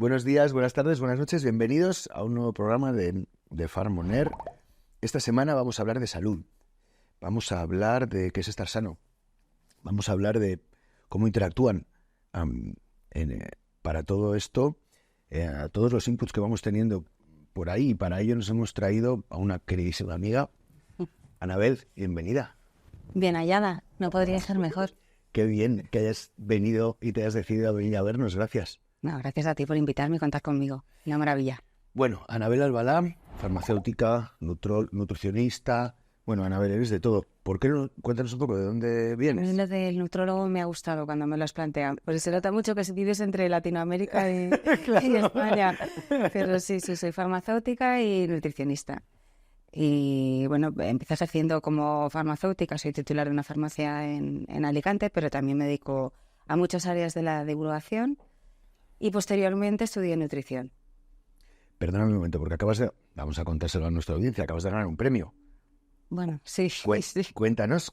Buenos días, buenas tardes, buenas noches. Bienvenidos a un nuevo programa de Farm On Air. Esta semana vamos a hablar de salud. Vamos a hablar de qué es estar sano. Vamos a hablar de cómo interactúan para todo esto, a todos los inputs que vamos teniendo por ahí. Y para ello nos hemos traído a una queridísima amiga, Anabel. Bienvenida. Bien hallada, no podría ser mejor. Qué bien que hayas venido y te hayas decidido a venir a vernos. Gracias. No, gracias a ti por invitarme y contar conmigo. Una maravilla. Bueno, Anabel Albalá, farmacéutica, nutricionista. Bueno, Anabel, eres de todo. ¿Por qué no? Cuéntanos un poco de dónde vienes. Lo del nutrólogo me ha gustado cuando me lo has planteado. Pues se nota mucho que vives entre Latinoamérica y, claro, y España. Pero sí, soy farmacéutica y nutricionista. Y bueno, empecé ejerciendo como farmacéutica, soy titular de una farmacia en Alicante, pero también me dedico a muchas áreas de la divulgación y posteriormente estudié nutrición. Perdóname un momento, porque vamos a contárselo a nuestra audiencia, acabas de ganar un premio. Bueno, sí. Cuéntanos,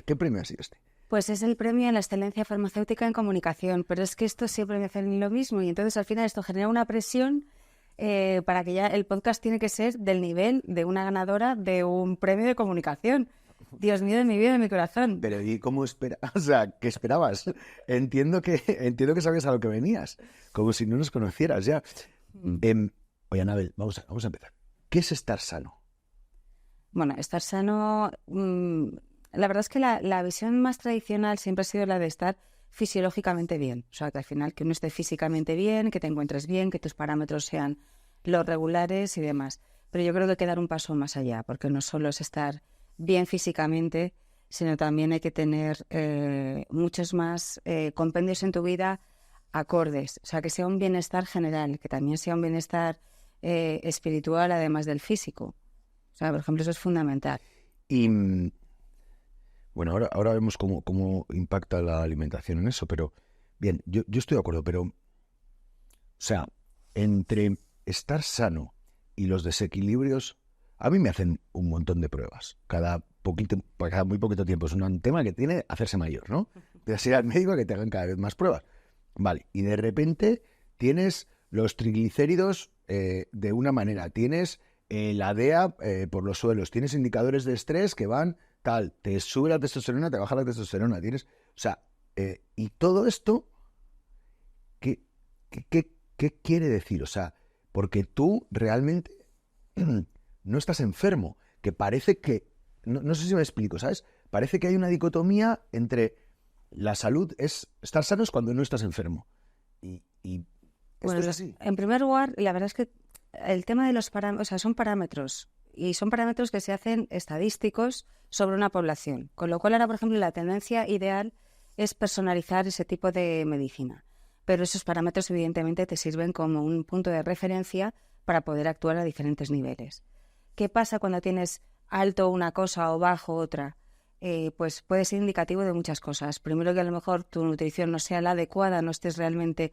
¿qué premio ha sido este? Pues es el premio a la excelencia farmacéutica en comunicación, pero es que esto siempre me hacen lo mismo y entonces al final esto genera una presión para que ya el podcast tiene que ser del nivel de una ganadora de un premio de comunicación. Dios mío, de mi vida, de mi corazón. Pero ¿y cómo esperas? O sea, ¿qué esperabas? Entiendo que sabías a lo que venías, como si no nos conocieras ya. Oye, Anabel, vamos a empezar. ¿Qué es estar sano? Bueno, estar sano, la verdad es que la visión más tradicional siempre ha sido la de estar fisiológicamente bien. O sea, que al final que uno esté físicamente bien, que te encuentres bien, que tus parámetros sean los regulares y demás. Pero yo creo que hay que dar un paso más allá, porque no solo es estar bien físicamente, sino también hay que tener muchos más compendios en tu vida acordes. O sea, que sea un bienestar general, que también sea un bienestar espiritual, además del físico. O sea, por ejemplo, eso es fundamental. Y bueno, ahora vemos cómo impacta la alimentación en eso, pero bien, yo estoy de acuerdo, pero o sea, entre estar sano y los desequilibrios, a mí me hacen un montón de pruebas. Cada muy poquito tiempo. Es un tema que tiene hacerse mayor, ¿no? Empiezas a ir al médico a que te hagan cada vez más pruebas. Vale, y de repente tienes los triglicéridos de una manera, tienes la DEA por los suelos, tienes indicadores de estrés que van tal, te sube la testosterona, te baja la testosterona, tienes, o sea, y todo esto, ¿qué quiere decir? O sea, porque tú realmente no estás enfermo, que parece que, no sé si me explico, ¿sabes? Parece que hay una dicotomía entre la salud es estar sano es cuando no estás enfermo. Y ¿esto es así? En primer lugar, la verdad es que el tema de los parámetros, o sea, son parámetros, y son parámetros que se hacen estadísticos sobre una población. Con lo cual ahora, por ejemplo, la tendencia ideal es personalizar ese tipo de medicina. Pero esos parámetros, evidentemente, te sirven como un punto de referencia para poder actuar a diferentes niveles. ¿Qué pasa cuando tienes alto una cosa o bajo otra? Pues puede ser indicativo de muchas cosas. Primero, que a lo mejor tu nutrición no sea la adecuada, no estés realmente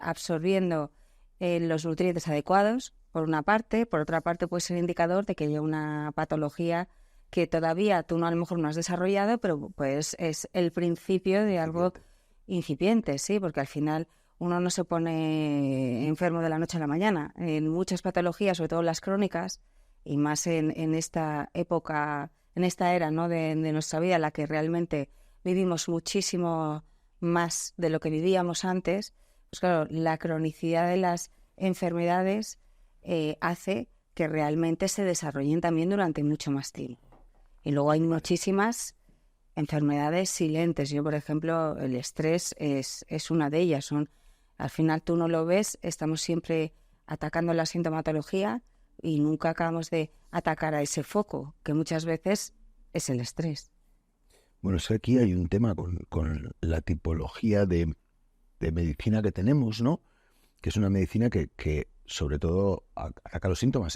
absorbiendo los nutrientes adecuados, por una parte. Por otra parte, puede ser indicador de que haya una patología que todavía tú a lo mejor no has desarrollado, pero pues es el principio de algo incipiente, sí, porque al final uno no se pone enfermo de la noche a la mañana. En muchas patologías, sobre todo las crónicas, y más en esta época, en esta era, ¿no?, de nuestra vida, en la que realmente vivimos muchísimo más de lo que vivíamos antes, pues claro, la cronicidad de las enfermedades hace que realmente se desarrollen también durante mucho más tiempo. Y luego hay muchísimas enfermedades silentes. Yo, por ejemplo, el estrés es una de ellas. Al final tú no lo ves, estamos siempre atacando la sintomatología y nunca acabamos de atacar a ese foco, que muchas veces es el estrés. Bueno, es que aquí hay un tema con la tipología de medicina que tenemos, ¿no? Que es una medicina que sobre todo ataca los síntomas.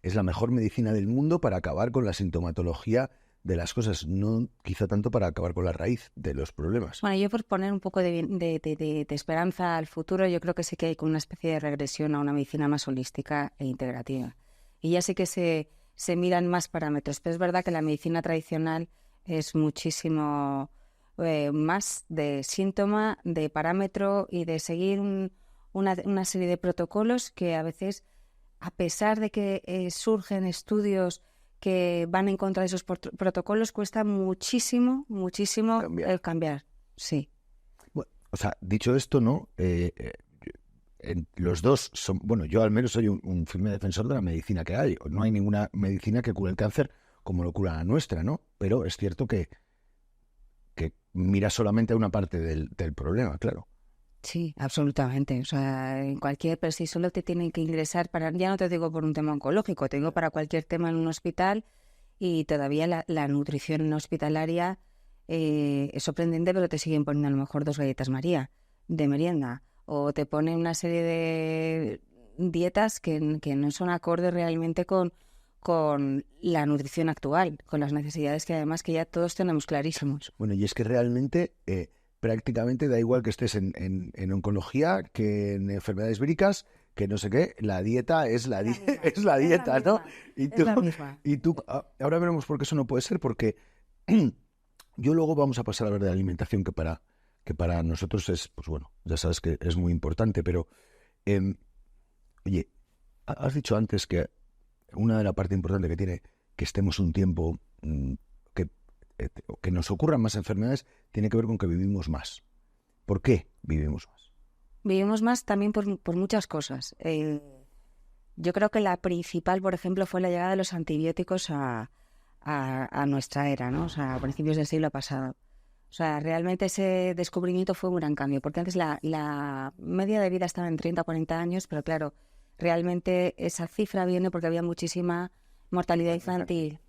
Es la mejor medicina del mundo para acabar con la sintomatología de las cosas, no quizá tanto para acabar con la raíz de los problemas. Bueno, yo por poner un poco de esperanza al futuro, yo creo que sí que hay como una especie de regresión a una medicina más holística e integrativa. Y ya sí que se miran más parámetros. Pero es verdad que la medicina tradicional es muchísimo más de síntoma, de parámetro y de seguir una serie de protocolos que a veces, a pesar de que surgen estudios que van en contra de esos protocolos, cuesta muchísimo cambiar. Sí. Bueno, o sea, dicho esto, ¿no? Los dos son, bueno, yo al menos soy un firme defensor de la medicina que hay. No hay ninguna medicina que cure el cáncer como lo cura la nuestra, ¿no? Pero es cierto que mira solamente a una parte del problema, claro. Sí, absolutamente. O sea, pero si solo te tienen que ingresar ya no te digo por un tema oncológico, te digo para cualquier tema en un hospital, y todavía la nutrición hospitalaria es sorprendente, pero te siguen poniendo a lo mejor 2 galletas María de merienda, o te ponen una serie de dietas que no son acordes realmente con la nutrición actual, con las necesidades que además que ya todos tenemos clarísimos. Bueno, y es que realmente prácticamente da igual que estés en oncología, que en enfermedades víricas, que no sé qué, la dieta es la dieta, ¿no? Y tú, ahora veremos por qué eso no puede ser, porque yo luego vamos a pasar a hablar de la alimentación, que para nosotros es, pues bueno, ya sabes que es muy importante, pero oye, has dicho antes que una de las partes importantes que tiene que estemos un tiempo, que nos ocurran más enfermedades, tiene que ver con que vivimos más. ¿Por qué vivimos más? Vivimos más también por muchas cosas. Yo creo que la principal, por ejemplo, fue la llegada de los antibióticos a nuestra era, ¿no? O sea, a principios del siglo pasado. O sea, realmente ese descubrimiento fue un gran cambio, porque antes la media de vida estaba en 30 o 40 años, pero claro, realmente esa cifra viene porque había muchísima mortalidad infantil,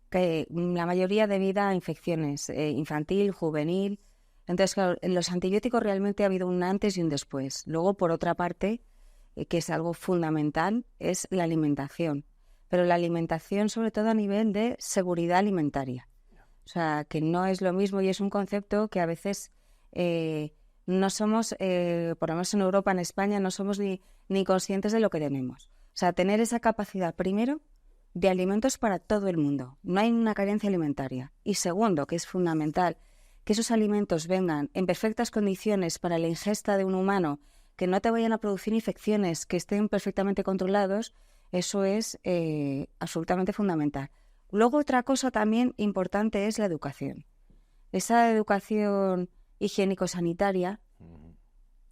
que la mayoría debido a infecciones infantil, juvenil. Entonces, claro, en los antibióticos realmente ha habido un antes y un después. Luego, por otra parte, que es algo fundamental, es la alimentación. Pero la alimentación sobre todo a nivel de seguridad alimentaria. O sea, que no es lo mismo, y es un concepto que a veces no somos, por lo menos en Europa, en España, no somos ni conscientes de lo que tenemos. O sea, tener esa capacidad, primero, de alimentos para todo el mundo. No hay una carencia alimentaria. Y segundo, que es fundamental, que esos alimentos vengan en perfectas condiciones para la ingesta de un humano, que no te vayan a producir infecciones, que estén perfectamente controlados, eso es absolutamente fundamental. Luego, otra cosa también importante es la educación. Esa educación higiénico-sanitaria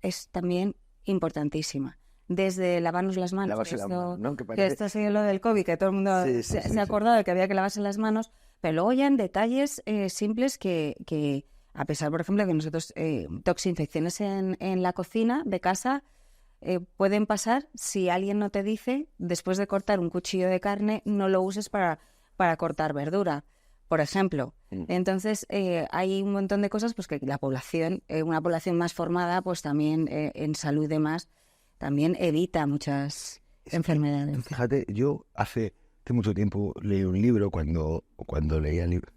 es también importantísima. Desde lavarnos las manos, que esto ha sido lo del COVID, que todo el mundo se ha acordado de que había que lavarse las manos, pero luego ya en detalles simples que, a pesar, por ejemplo, que nosotros toxinfecciones en la cocina de casa pueden pasar si alguien no te dice, después de cortar un cuchillo de carne, no lo uses para cortar verdura, por ejemplo. Entonces, hay un montón de cosas pues que la población, una población más formada, pues también en salud y demás, también evita muchas enfermedades. Fíjate, yo hace mucho tiempo leí un libro, cuando leía el libro,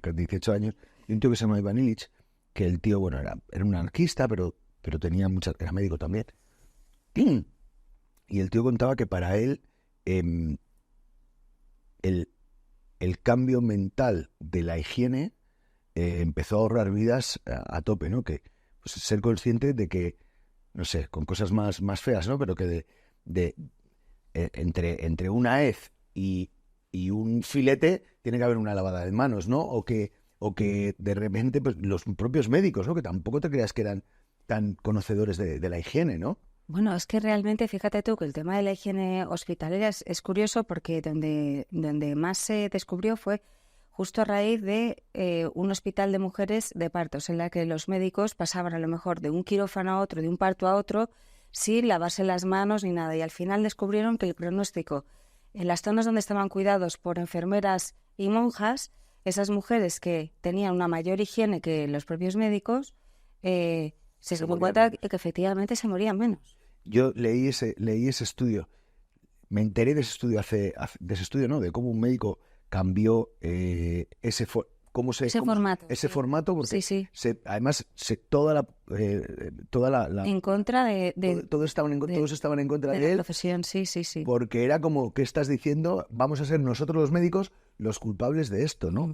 con 18 años, y un tío que se llama Ivan Illich, que el tío, bueno, era un anarquista, pero tenía era médico también. Y el tío contaba que para él el cambio mental de la higiene empezó a ahorrar vidas a tope, ¿no? Que pues, ser consciente de que, no sé, con cosas más feas, ¿no? Pero que entre una hez y un filete tiene que haber una lavada de manos, ¿no? O que de repente pues, los propios médicos, ¿no? Que tampoco te creas que eran tan conocedores de la higiene, ¿no? Bueno, es que realmente, fíjate tú, que el tema de la higiene hospitalaria es curioso, porque donde más se descubrió fue justo a raíz de un hospital de mujeres de partos, en la que los médicos pasaban a lo mejor de un quirófano a otro, de un parto a otro, sin lavarse las manos ni nada. Y al final descubrieron que el pronóstico en las zonas donde estaban cuidados por enfermeras y monjas, esas mujeres que tenían una mayor higiene que los propios médicos, se dio cuenta que efectivamente se morían menos. Yo leí ese estudio, me enteré de ese estudio de cómo un médico cambió ese formato, porque sí. Además toda la en contra de todos estaban en contra de él, la profesión, sí. Porque era como, ¿qué estás diciendo? Vamos a ser nosotros los médicos los culpables de esto, ¿no?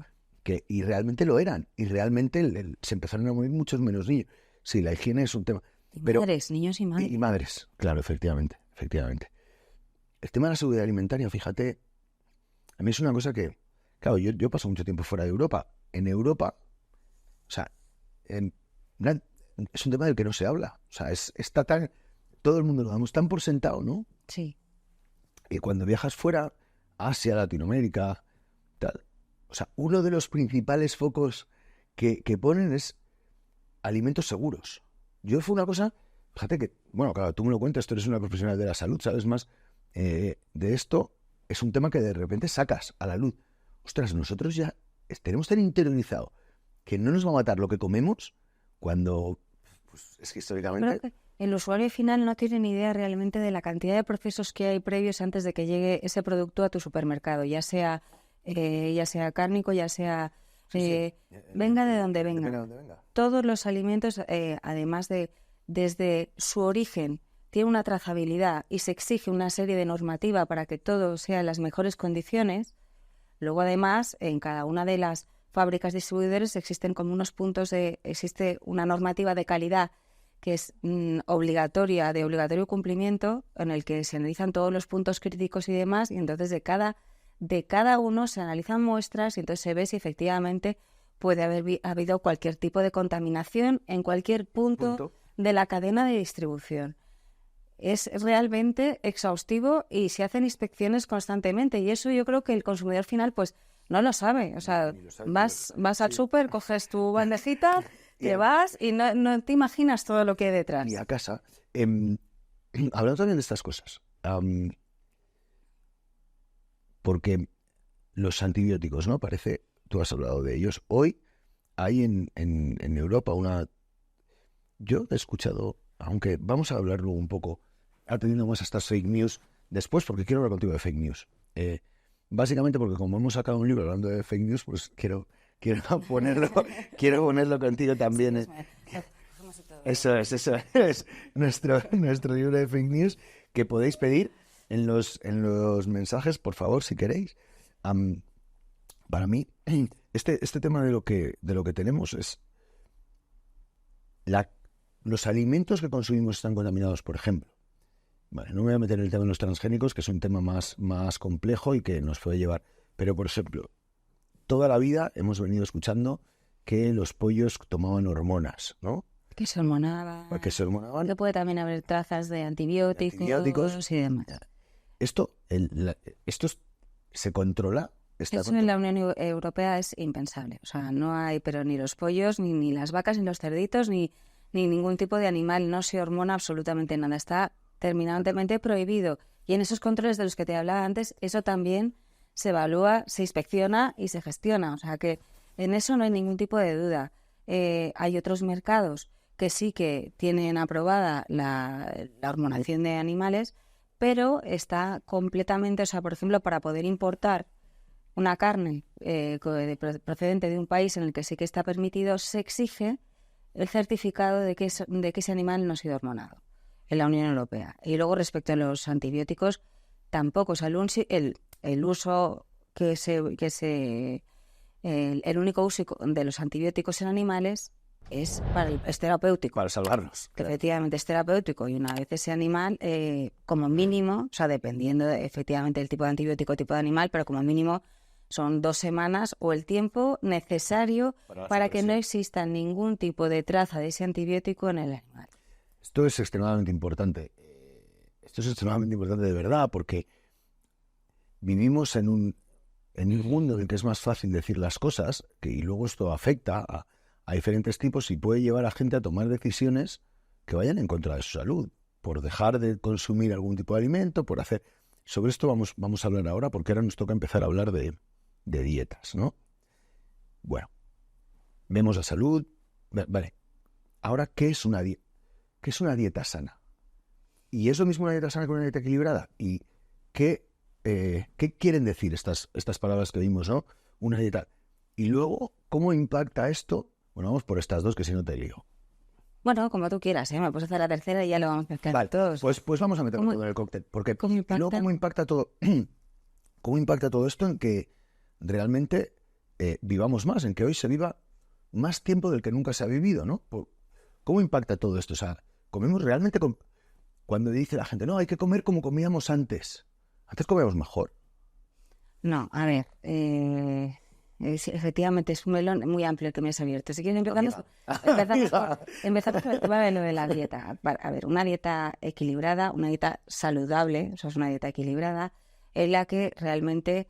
Y realmente lo eran, y realmente se empezaron a morir muchos menos niños. Sí, la higiene es un tema. Pero, madres, niños y madres. Y madres, claro, efectivamente. El tema de la seguridad alimentaria, fíjate, a mí es una cosa que, claro, yo paso mucho tiempo fuera de Europa. En Europa, o sea, es un tema del que no se habla. O sea, está tan, todo el mundo lo damos tan por sentado, ¿no? Sí. Y cuando viajas fuera, Asia, Latinoamérica, tal, o sea, uno de los principales focos que ponen es alimentos seguros. Yo fue una cosa, fíjate que, bueno, claro, tú me lo cuentas, tú eres una profesional de la salud, sabes más de esto, es un tema que de repente sacas a la luz. Ostras, nosotros ya tenemos tan interiorizado que no nos va a matar lo que comemos cuando, pues, es que históricamente... Creo que el usuario final no tiene ni idea realmente de la cantidad de procesos que hay previos antes de que llegue ese producto a tu supermercado, ya sea cárnico, ya sea... venga de donde venga. Todos los alimentos, además de desde su origen, tiene una trazabilidad y se exige una serie de normativa para que todo sea en las mejores condiciones. Luego, además, en cada una de las fábricas distribuidores existen como unos puntos existe una normativa de calidad que es obligatoria, de obligatorio cumplimiento, en el que se analizan todos los puntos críticos y demás, y entonces de cada uno se analizan muestras y entonces se ve si efectivamente puede haber habido cualquier tipo de contaminación en cualquier punto de la cadena de distribución. Es realmente exhaustivo y se hacen inspecciones constantemente y eso yo creo que el consumidor final pues no lo sabe. O sea, vas al súper, coges tu bandejita, te vas y no te imaginas todo lo que hay detrás. Y a casa, hablando también de estas cosas, porque los antibióticos, ¿no? Parece, tú has hablado de ellos. Hoy hay en Europa una... Yo he escuchado, aunque vamos a hablarlo un poco, atendiendo más a estas fake news después, porque quiero hablar contigo de fake news. Básicamente porque como hemos sacado un libro hablando de fake news, pues quiero ponerlo contigo también. Eso es nuestro libro de fake news que podéis pedir en los mensajes, por favor, si queréis. Para mí, este tema de lo que tenemos es los alimentos que consumimos están contaminados, por ejemplo. Vale, no me voy a meter en el tema de los transgénicos, que es un tema más complejo y que nos puede llevar. Pero, por ejemplo, toda la vida hemos venido escuchando que los pollos tomaban hormonas, ¿no? Que se hormonaban. Que puede también haber trazas de antibióticos y demás. ¿Esto se controla? Eso en la Unión Europea es impensable. O sea, no hay, pero ni los pollos, ni las vacas, ni los cerditos, ni ningún tipo de animal. No se hormona absolutamente nada. Está terminantemente prohibido. Y en esos controles de los que te hablaba antes, eso también se evalúa, se inspecciona y se gestiona. O sea que en eso no hay ningún tipo de duda. Hay otros mercados que sí que tienen aprobada la hormonación de animales, pero está completamente, o sea, por ejemplo, para poder importar una carne procedente de un país en el que sí que está permitido, se exige el certificado de que ese animal no ha sido hormonado en la Unión Europea. Y luego, respecto a los antibióticos, tampoco. O sea, el uso el único uso de los antibióticos en animales es terapéutico. Para salvarlos. Que efectivamente es terapéutico y una vez ese animal, como mínimo, o sea, dependiendo efectivamente del tipo de antibiótico, tipo de animal, pero como mínimo son 2 semanas o el tiempo necesario para que no exista ningún tipo de traza de ese antibiótico en el animal. Esto es extremadamente importante. Esto es extremadamente importante de verdad porque vivimos en un mundo en el que es más fácil decir las cosas y luego esto afecta a diferentes tipos y puede llevar a gente a tomar decisiones que vayan en contra de su salud, por dejar de consumir algún tipo de alimento, por hacer... Sobre esto vamos a hablar ahora porque ahora nos toca empezar a hablar de dietas, ¿no? Bueno, vemos la salud. Vale, ahora, ¿qué es una dieta? ¿Qué es una dieta sana? ¿Y es lo mismo una dieta sana que una dieta equilibrada? ¿Y qué quieren decir estas palabras que vimos, ¿no? Una dieta. Y luego, ¿cómo impacta esto? Bueno, vamos por estas dos, que si no te lío. Bueno, como tú quieras, ¿eh? Me puedes hacer la tercera y ya lo vamos a mezclar todos. Pues vamos a meterlo todo en el cóctel. Porque luego, ¿cómo impacta todo? ¿Cómo impacta todo esto en que realmente vivamos más, en que hoy se viva más tiempo del que nunca se ha vivido, ¿no? ¿Cómo impacta todo esto? O sea, comemos realmente... Cuando dice la gente, no, hay que comer como comíamos antes. Antes comíamos mejor. No, a ver, efectivamente es un melón muy amplio el que me has abierto. Si quieres empezamos por el tema de lo de la dieta. A ver, una dieta equilibrada, una dieta saludable, o sea, es una dieta equilibrada, es la que realmente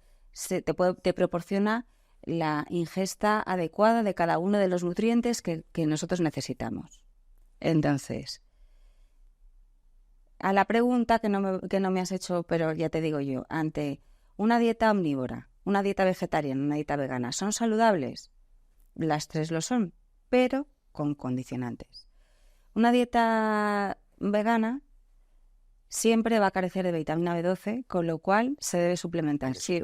te proporciona la ingesta adecuada de cada uno de los nutrientes que nosotros necesitamos. Entonces, a la pregunta que no me has hecho, pero ya te digo yo, ante una dieta omnívora, una dieta vegetariana, una dieta vegana, ¿son saludables? Las tres lo son, pero con condicionantes. Una dieta vegana siempre va a carecer de vitamina B12, con lo cual se debe suplementar. Sí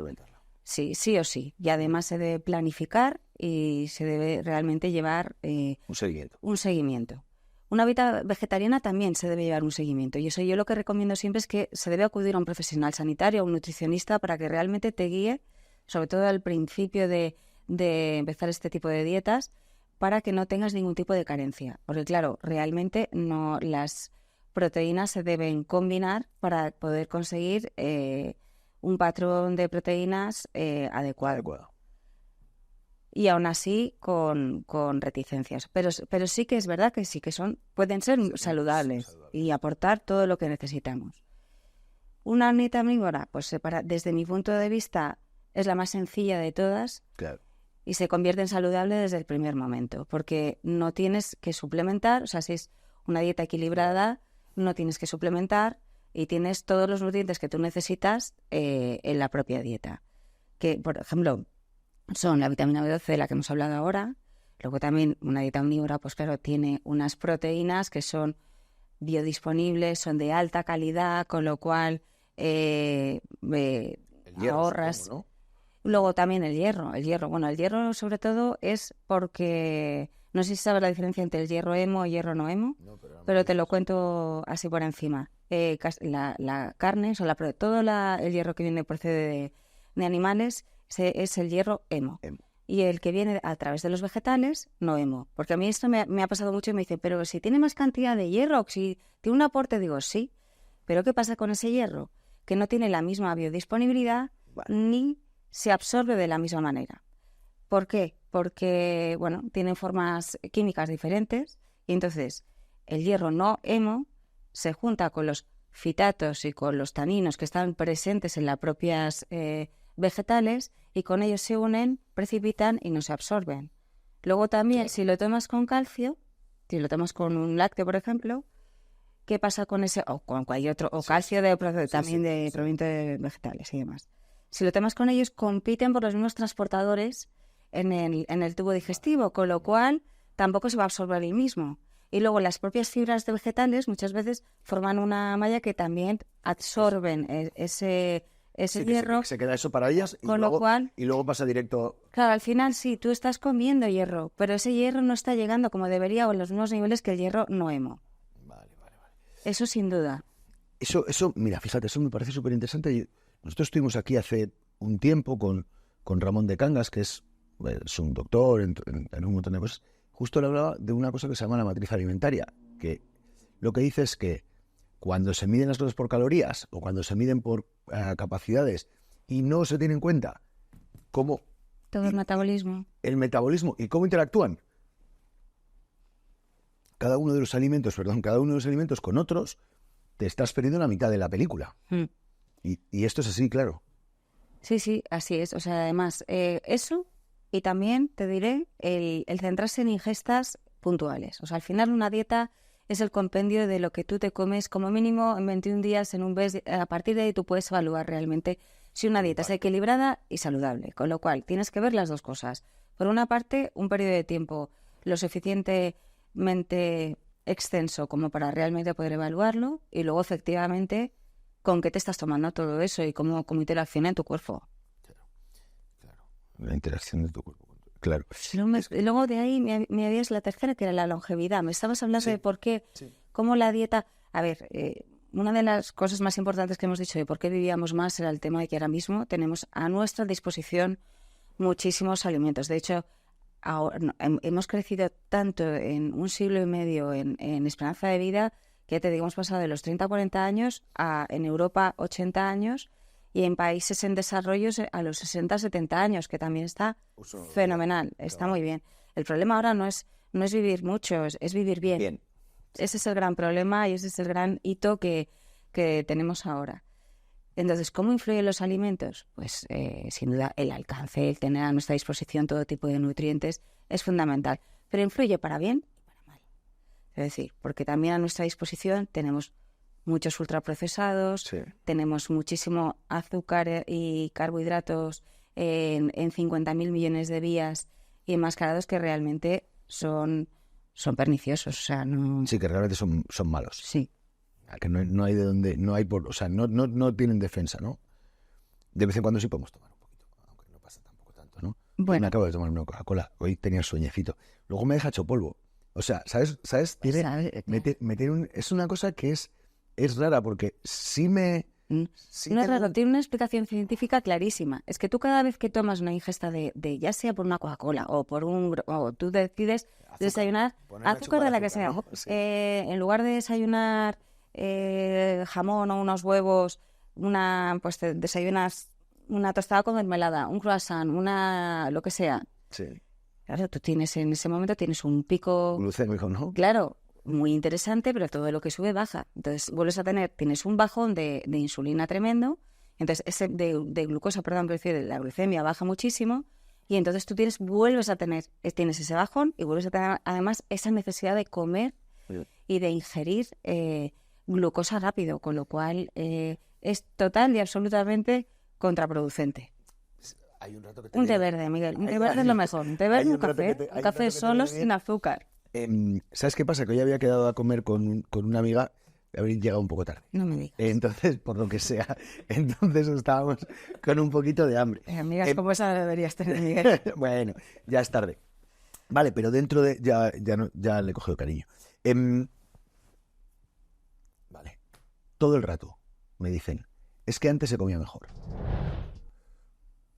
o sí. Y además se debe planificar y se debe realmente llevar un seguimiento. Una dieta vegetariana también se debe llevar un seguimiento. Y eso yo lo que recomiendo siempre es que se debe acudir a un profesional sanitario, a un nutricionista, para que realmente te guíe, sobre todo al principio de empezar este tipo de dietas, para que no tengas ningún tipo de carencia. Porque claro, realmente no las proteínas se deben combinar para poder conseguir un patrón de proteínas adecuado. Y aún así con reticencias. Pero sí que es verdad que sí que pueden ser saludables y aportar todo lo que necesitamos. Una dieta omnívora, pues desde mi punto de vista, es la más sencilla de todas. Claro. Y se convierte en saludable desde el primer momento, porque no tienes que suplementar, o sea, si es una dieta equilibrada, no tienes que suplementar y tienes todos los nutrientes que tú necesitas en la propia dieta. Que, por ejemplo, son la vitamina B12 de la que hemos hablado ahora. Luego también una dieta omnívora, pues claro, tiene unas proteínas que son biodisponibles, son de alta calidad, con lo cual ahorras. Supongo, ¿no? Luego también el hierro. Bueno, el hierro sobre todo es porque, no sé si sabes la diferencia entre el hierro hemo y hierro no hemo, pero te lo cuento así por encima. La carne, todo el hierro que procede de animales, es el hierro hemo. Y el que viene a través de los vegetales, no hemo. Porque a mí esto me ha pasado mucho y me dicen, pero si tiene más cantidad de hierro, si tiene un aporte, digo, sí. Pero ¿qué pasa con ese hierro? Que no tiene la misma biodisponibilidad ni se absorbe de la misma manera. ¿Por qué? Porque, bueno, tienen formas químicas diferentes y entonces el hierro no hemo se junta con los fitatos y con los taninos que están presentes en las propias vegetales y con ellos se unen, precipitan y no se absorben. Luego también, si lo tomas con calcio, si lo tomas con un lácteo, por ejemplo, ¿qué pasa con ese? O con cualquier otro, o calcio también proveniente de vegetales y demás. Si lo tomas con ellos, compiten por los mismos transportadores en el tubo digestivo, con lo cual tampoco se va a absorber el mismo. Y luego las propias fibras de vegetales muchas veces forman una malla que también absorben ese hierro. Se queda eso para ellas y luego pasa directo. Claro, al final sí, tú estás comiendo hierro, pero ese hierro no está llegando como debería o en los mismos niveles que el hierro no hemo. Vale. Eso sin duda. Eso, mira, fíjate, eso me parece súper interesante. Nosotros estuvimos aquí hace un tiempo con Ramón de Cangas, que es un doctor en un montón de cosas. Justo le hablaba de una cosa que se llama la matriz alimentaria, que lo que dice es que cuando se miden las cosas por calorías o cuando se miden por capacidades y no se tiene en cuenta cómo... Todo el metabolismo. El metabolismo y cómo interactúan cada uno de los alimentos con otros, te estás perdiendo la mitad de la película. Y esto es así, claro. Sí, así es. O sea, además, eso y también te diré el centrarse en ingestas puntuales. O sea, al final una dieta es el compendio de lo que tú te comes como mínimo en 21 días en un mes. A partir de ahí tú puedes evaluar realmente si una dieta es equilibrada y saludable. Con lo cual, tienes que ver las dos cosas. Por una parte, un periodo de tiempo lo suficientemente extenso como para realmente poder evaluarlo y luego, efectivamente, con qué te estás tomando todo eso y cómo interacciona en tu cuerpo. Claro. La interacción de tu cuerpo. Claro. Luego de ahí me habías la tercera, que era la longevidad. Me estabas hablando de por qué, cómo la dieta... A ver, una de las cosas más importantes que hemos dicho de por qué vivíamos más era el tema de que ahora mismo tenemos a nuestra disposición muchísimos alimentos. De hecho, ahora, hemos crecido tanto en un siglo y medio en esperanza de vida que ya te digo, hemos pasado de los 30 a 40 años a, en Europa, 80 años, y en países en desarrollo a los 60 70 años, que también está fenomenal, está muy bien. El problema ahora no es vivir mucho, es vivir bien. Ese es el gran problema y ese es el gran hito que tenemos ahora. Entonces, ¿cómo influyen los alimentos? Pues sin duda el alcance, el tener a nuestra disposición todo tipo de nutrientes es fundamental, pero influye para bien y para mal. Es decir, porque también a nuestra disposición tenemos muchos ultraprocesados, tenemos muchísimo azúcar y carbohidratos en 50.000 millones de vías y enmascarados que realmente son perniciosos. O sea, no... Sí, que realmente son malos. Sí. Que no hay de dónde, no hay por, o sea, no tienen defensa, ¿no? De vez en cuando sí podemos tomar un poquito, aunque no pasa tampoco tanto, ¿no? Bueno. Me acabo de tomar una Coca-Cola, hoy tenía sueñecito. Luego me deja hecho polvo. O sea, ¿sabes? Es una cosa que es rara porque sí me... no es raro, tiene una explicación científica clarísima. Es que tú cada vez que tomas una ingesta de ya sea por una Coca-Cola o o tú decides desayunar azúcar de la que sea, ¿no? Sí. En lugar de desayunar jamón o unos huevos, pues te desayunas una tostada con mermelada, un croissant, lo que sea. Sí. Claro, tú tienes en ese momento un pico glucémico, ¿no? Claro, muy interesante, pero todo lo que sube baja. Entonces tienes un bajón de insulina tremendo, entonces de glucosa, perdón, quiero decir, la glucemia baja muchísimo, y entonces tú tienes ese bajón y vuelves a tener además esa necesidad de comer y de ingerir glucosa rápido, con lo cual es total y absolutamente contraproducente. Hay un rato que un té verde, Miguel, un té verde es lo mejor, un té verde, un café solo sin azúcar. ¿Sabes qué pasa? Que hoy había quedado a comer con una amiga, habría llegado un poco tarde. No me digas. Entonces, por lo que sea, estábamos con un poquito de hambre. Amigas como esa deberías tener, Miguel. Bueno, ya es tarde. Vale, pero dentro de... Ya le he cogido cariño. Vale. Todo el rato me dicen, es que antes se comía mejor.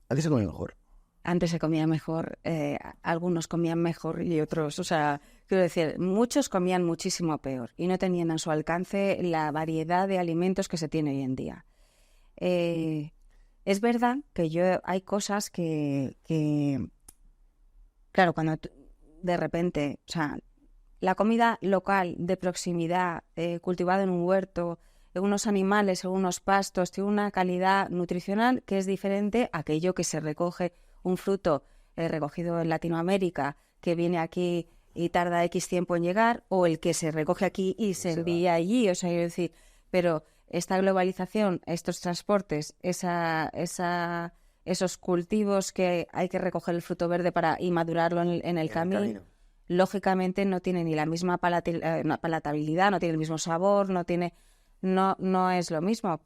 Antes se comía mejor. Antes se comía mejor, algunos comían mejor y otros, o sea, quiero decir, muchos comían muchísimo peor y no tenían a su alcance la variedad de alimentos que se tiene hoy en día. Es verdad que hay cosas que claro, cuando de repente, o sea, la comida local, de proximidad, cultivada en un huerto, en unos animales, en unos pastos, tiene una calidad nutricional que es diferente a aquello que se recoge un fruto recogido en Latinoamérica, que viene aquí y tarda X tiempo en llegar, o el que se recoge aquí y se envía allí. O sea, quiero decir, pero esta globalización, estos transportes, esos cultivos que hay que recoger el fruto verde y madurarlo en el camino, lógicamente no tiene ni la misma palatabilidad, no tiene el mismo sabor, no es lo mismo,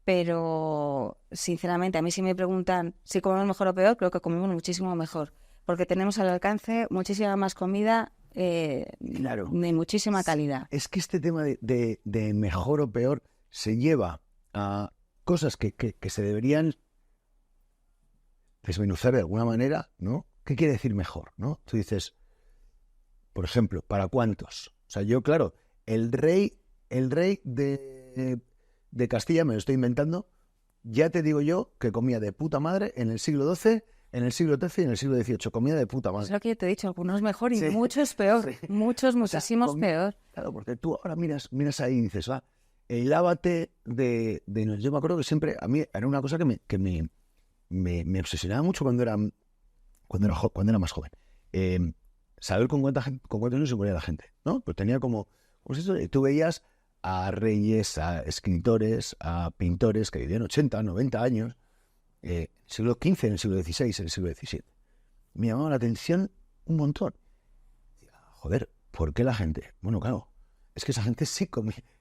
pero sinceramente a mí si me preguntan si comemos mejor o peor, creo que comemos muchísimo mejor, porque tenemos al alcance muchísima más comida claro, de muchísima calidad. Es que este tema de mejor o peor se lleva a cosas que se deberían desmenuzar de alguna manera, ¿no? ¿Qué quiere decir mejor, no? Tú dices, por ejemplo, ¿para cuántos? O sea, yo, claro, el rey de Castilla, me lo estoy inventando, ya te digo yo que comía de puta madre en el siglo XII, en el siglo XIII y en el siglo XVIII. Comía de puta madre. Es lo que yo te he dicho, algunos mejor y muchos peor. Sí. Muchísimos peor. Claro, porque tú ahora miras ahí y dices, el ábate de... Yo me acuerdo que siempre, a mí era una cosa que me obsesionaba mucho cuando era más joven. Saber con cuántos años se moría la gente, ¿no? Pues tenía como... Pues eso, tú veías a reyes, a escritores, a pintores que vivían 80, 90 años, en el siglo XV, en el siglo XVI, en el siglo XVII. Me llamaba la atención un montón. Joder, ¿por qué la gente? Bueno, claro, es que esa gente sí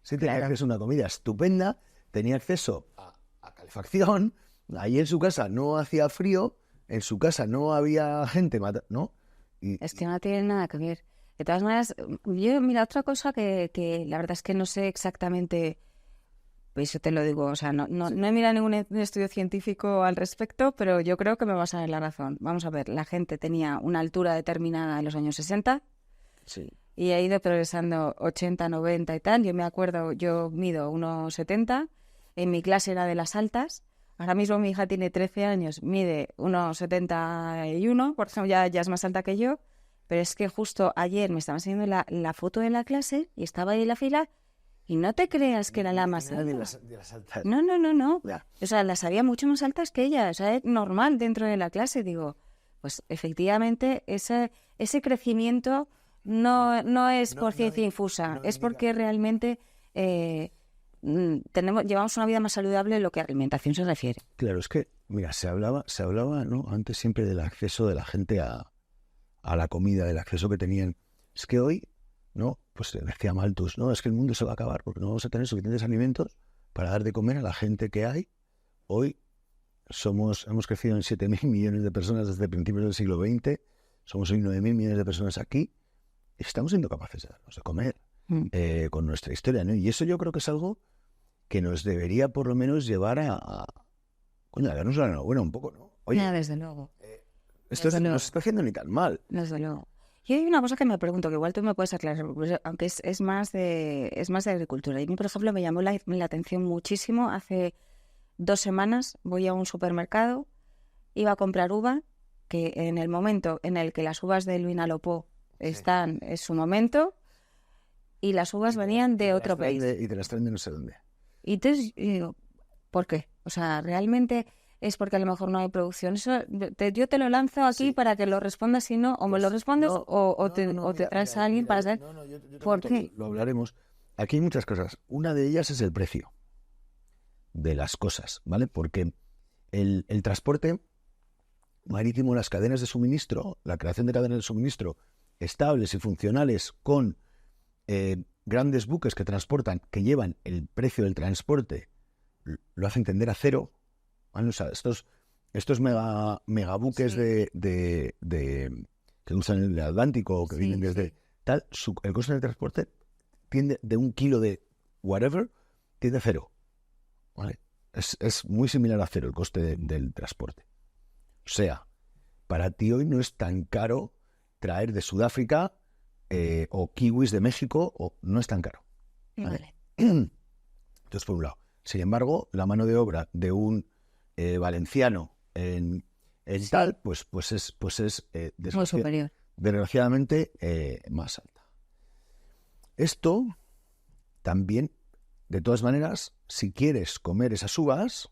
tenía acceso a una comida estupenda, tenía acceso a calefacción, ahí en su casa no hacía frío, en su casa no había gente, ¿no? Es que no tiene nada que ver. De todas maneras, mira, otra cosa que la verdad es que no sé exactamente, pues eso te lo digo, o sea, no he mirado ningún estudio científico al respecto, pero yo creo que me vas a dar la razón. Vamos a ver, la gente tenía una altura determinada en los años 60, sí. y he ido progresando 80, 90 y tal. Yo me acuerdo, yo mido 1,70, en mi clase era de las altas. Ahora mismo mi hija tiene 13 años, mide 1,71, por ejemplo, ya es más alta que yo. Pero es que justo ayer me estaban enseñando la foto de la clase y estaba ahí en la fila y no te creas que era la más alta. De las altas. No. Ya. O sea, las había mucho más altas que ella. O sea, es normal dentro de la clase. Digo, pues efectivamente ese crecimiento no es por ciencia infusa, es porque realmente llevamos una vida más saludable en lo que a alimentación se refiere. Claro, es que, mira, se hablaba, ¿no? Antes siempre del acceso de la gente a la comida, del acceso que tenían. Es que hoy, ¿no? Pues decía Malthus, no, es que el mundo se va a acabar porque no vamos a tener suficientes alimentos para dar de comer a la gente que hay. Hoy hemos crecido en 7.000 millones de personas desde principios del siglo XX, somos hoy 9.000 millones de personas aquí, y estamos siendo capaces de darnos de comer con nuestra historia, ¿no? Y eso yo creo que es algo que nos debería por lo menos llevar a darnos la enhorabuena un poco, ¿no? Oye, desde luego. Esto no se está haciendo ni tan mal. Desde luego. Y hay una cosa que me pregunto, que igual tú me puedes aclarar, aunque es más de agricultura. Y a mí, por ejemplo, me llamó la atención muchísimo. Hace 2 semanas voy a un supermercado, iba a comprar uva, que en el momento en el que las uvas del Vinalopó están, es su momento, y las uvas venían de otro país. Y te las traen de no sé dónde. Y entonces digo, ¿por qué? O sea, realmente es porque a lo mejor no hay producción. Eso yo te lo lanzo aquí para que lo respondas, si no, o me lo respondes o te traes a alguien para saber por qué. Lo hablaremos. Aquí hay muchas cosas. Una de ellas es el precio de las cosas, ¿vale? Porque el transporte marítimo, las cadenas de suministro, la creación de cadenas de suministro estables y funcionales con grandes buques que transportan, que llevan el precio del transporte, lo hace tender a cero, ¿vale? O sea, estos megabuques que usan el Atlántico o que vienen desde tal, el coste del transporte tiende de 1 kilo de whatever, tiende a cero, ¿vale? Es muy similar a cero el coste del transporte. O sea, para ti hoy no es tan caro traer de Sudáfrica o kiwis de México, no es tan caro, ¿vale? Entonces, por un lado. Sin embargo, la mano de obra de un valenciano en tal, pues es muy superior. Desgraciadamente más alta. Esto también, de todas maneras, si quieres comer esas uvas,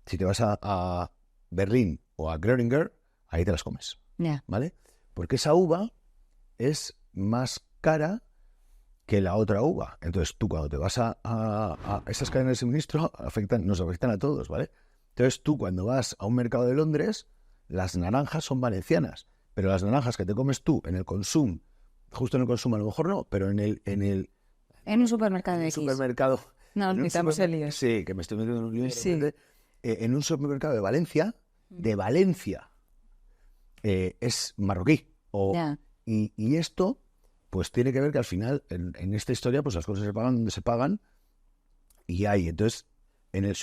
si te vas a Berlín o a Gröninger, ahí te las comes, ¿vale? Porque esa uva es más cara que la otra uva. Entonces tú cuando te vas a esas cadenas de suministro nos afectan a todos, ¿vale? Entonces tú cuando vas a un mercado de Londres, las naranjas son valencianas, pero las naranjas que te comes tú en el Consum, justo en el Consum a lo mejor no, pero en un supermercado de supermercado. No, nos quitamos el lío. Sí, que me estoy metiendo en un lío. Sí. En un supermercado de Valencia, es marroquí. Y esto pues tiene que ver que al final, en esta historia, pues las cosas se pagan donde se pagan y hay. Entonces,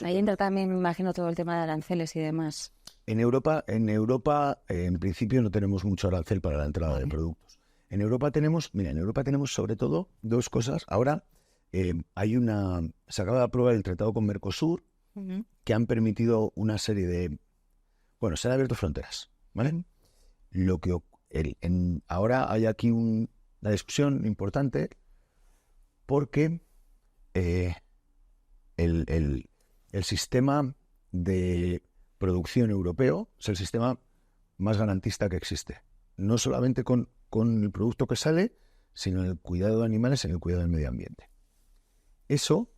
ahí entra también, me imagino, todo el tema de aranceles y demás. En Europa, en principio no tenemos mucho arancel para la entrada de productos. En Europa tenemos sobre todo 2 cosas. Ahora se acaba de aprobar el tratado con Mercosur, que han permitido una serie de... Bueno, se han abierto fronteras, ¿vale? Ahora hay aquí una discusión importante porque el sistema de producción europeo es el sistema más garantista que existe. No solamente con el producto que sale, sino en el cuidado de animales, en el cuidado del medio ambiente. Eso,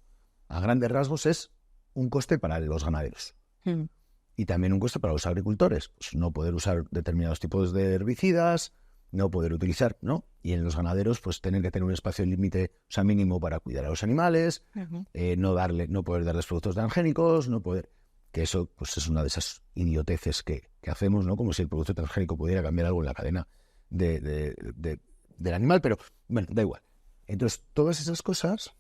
a grandes rasgos, es un coste para los ganaderos. Y también un coste para los agricultores. Pues no poder usar determinados tipos de herbicidas, no poder utilizar, ¿no? Y en los ganaderos, pues tener que tener un espacio límite, o sea, mínimo para cuidar a los animales, no poder darles productos transgénicos, no poder... Que eso, pues es una de esas idioteces que hacemos, ¿no? Como si el producto transgénico pudiera cambiar algo en la cadena del animal, pero bueno, da igual. Entonces, todas esas cosas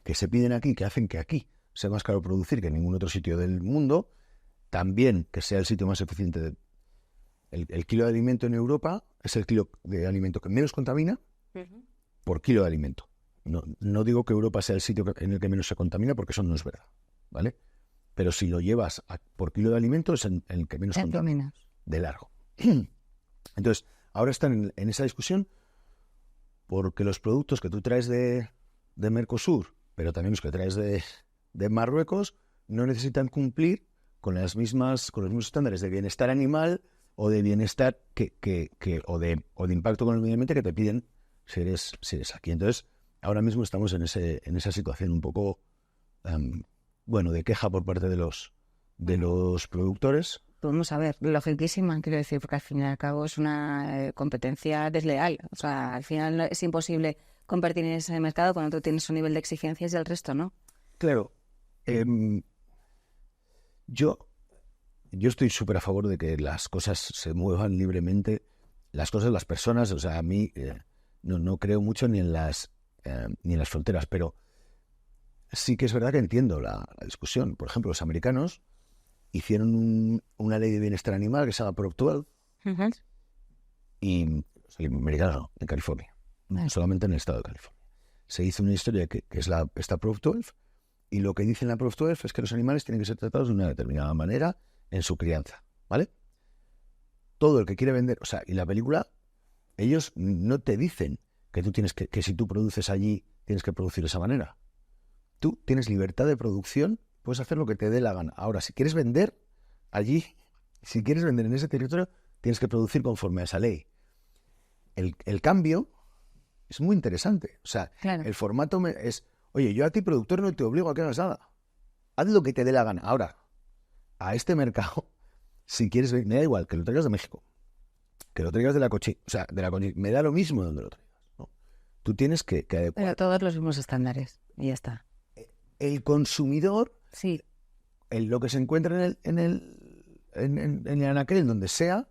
que se piden aquí, que hacen que aquí sea más caro producir que en ningún otro sitio del mundo, también que sea el sitio más eficiente el kilo de alimento en Europa es el kilo de alimento que menos contamina por kilo de alimento. No digo que Europa sea el sitio en el que menos se contamina, porque eso no es verdad, ¿vale? Pero si lo llevas por kilo de alimento, es en el que menos contamina, de largo. Entonces, ahora están en esa discusión porque los productos que tú traes de Mercosur, pero también los que traes de Marruecos, no necesitan cumplir con los mismos estándares de bienestar animal o de bienestar o de impacto con el medio ambiente que te piden si eres aquí. Entonces, ahora mismo estamos en esa situación un poco, de queja por parte de los productores. Vamos a ver, logiquísima, quiero decir, porque al fin y al cabo es una competencia desleal. O sea, al final es imposible competir en ese mercado cuando tú tienes un nivel de exigencias y el resto no. Claro. Yo estoy súper a favor de que las cosas se muevan libremente. Las personas, o sea, a mí no creo mucho ni en las fronteras, pero sí que es verdad que entiendo la discusión. Por ejemplo, los americanos hicieron una ley de bienestar animal que se llama Prop 12 y los americanos no, en California, solamente en el estado de California. Se hizo una historia que es esta Prop 12, y lo que dice en la Prop 12 es que los animales tienen que ser tratados de una determinada manera en su crianza, ¿vale? Todo el que quiere vender, o sea, y la película, ellos no te dicen que tú tienes que si tú produces allí, tienes que producir de esa manera. Tú tienes libertad de producción, puedes hacer lo que te dé la gana. Ahora, si quieres vender allí, si quieres vender en ese territorio, tienes que producir conforme a esa ley. El cambio es muy interesante. O sea, claro, el formato es, oye, yo a ti, productor, no te obligo a que hagas nada. Haz lo que te dé la gana. Ahora, a este mercado, si quieres, me da igual que lo traigas de México, que lo traigas de la Cochi, me da lo mismo donde lo traigas, ¿no? Tú tienes que adecuar. Pero todos los mismos estándares, y ya está. El consumidor, sí, lo que se encuentra en el anaquel, en donde sea,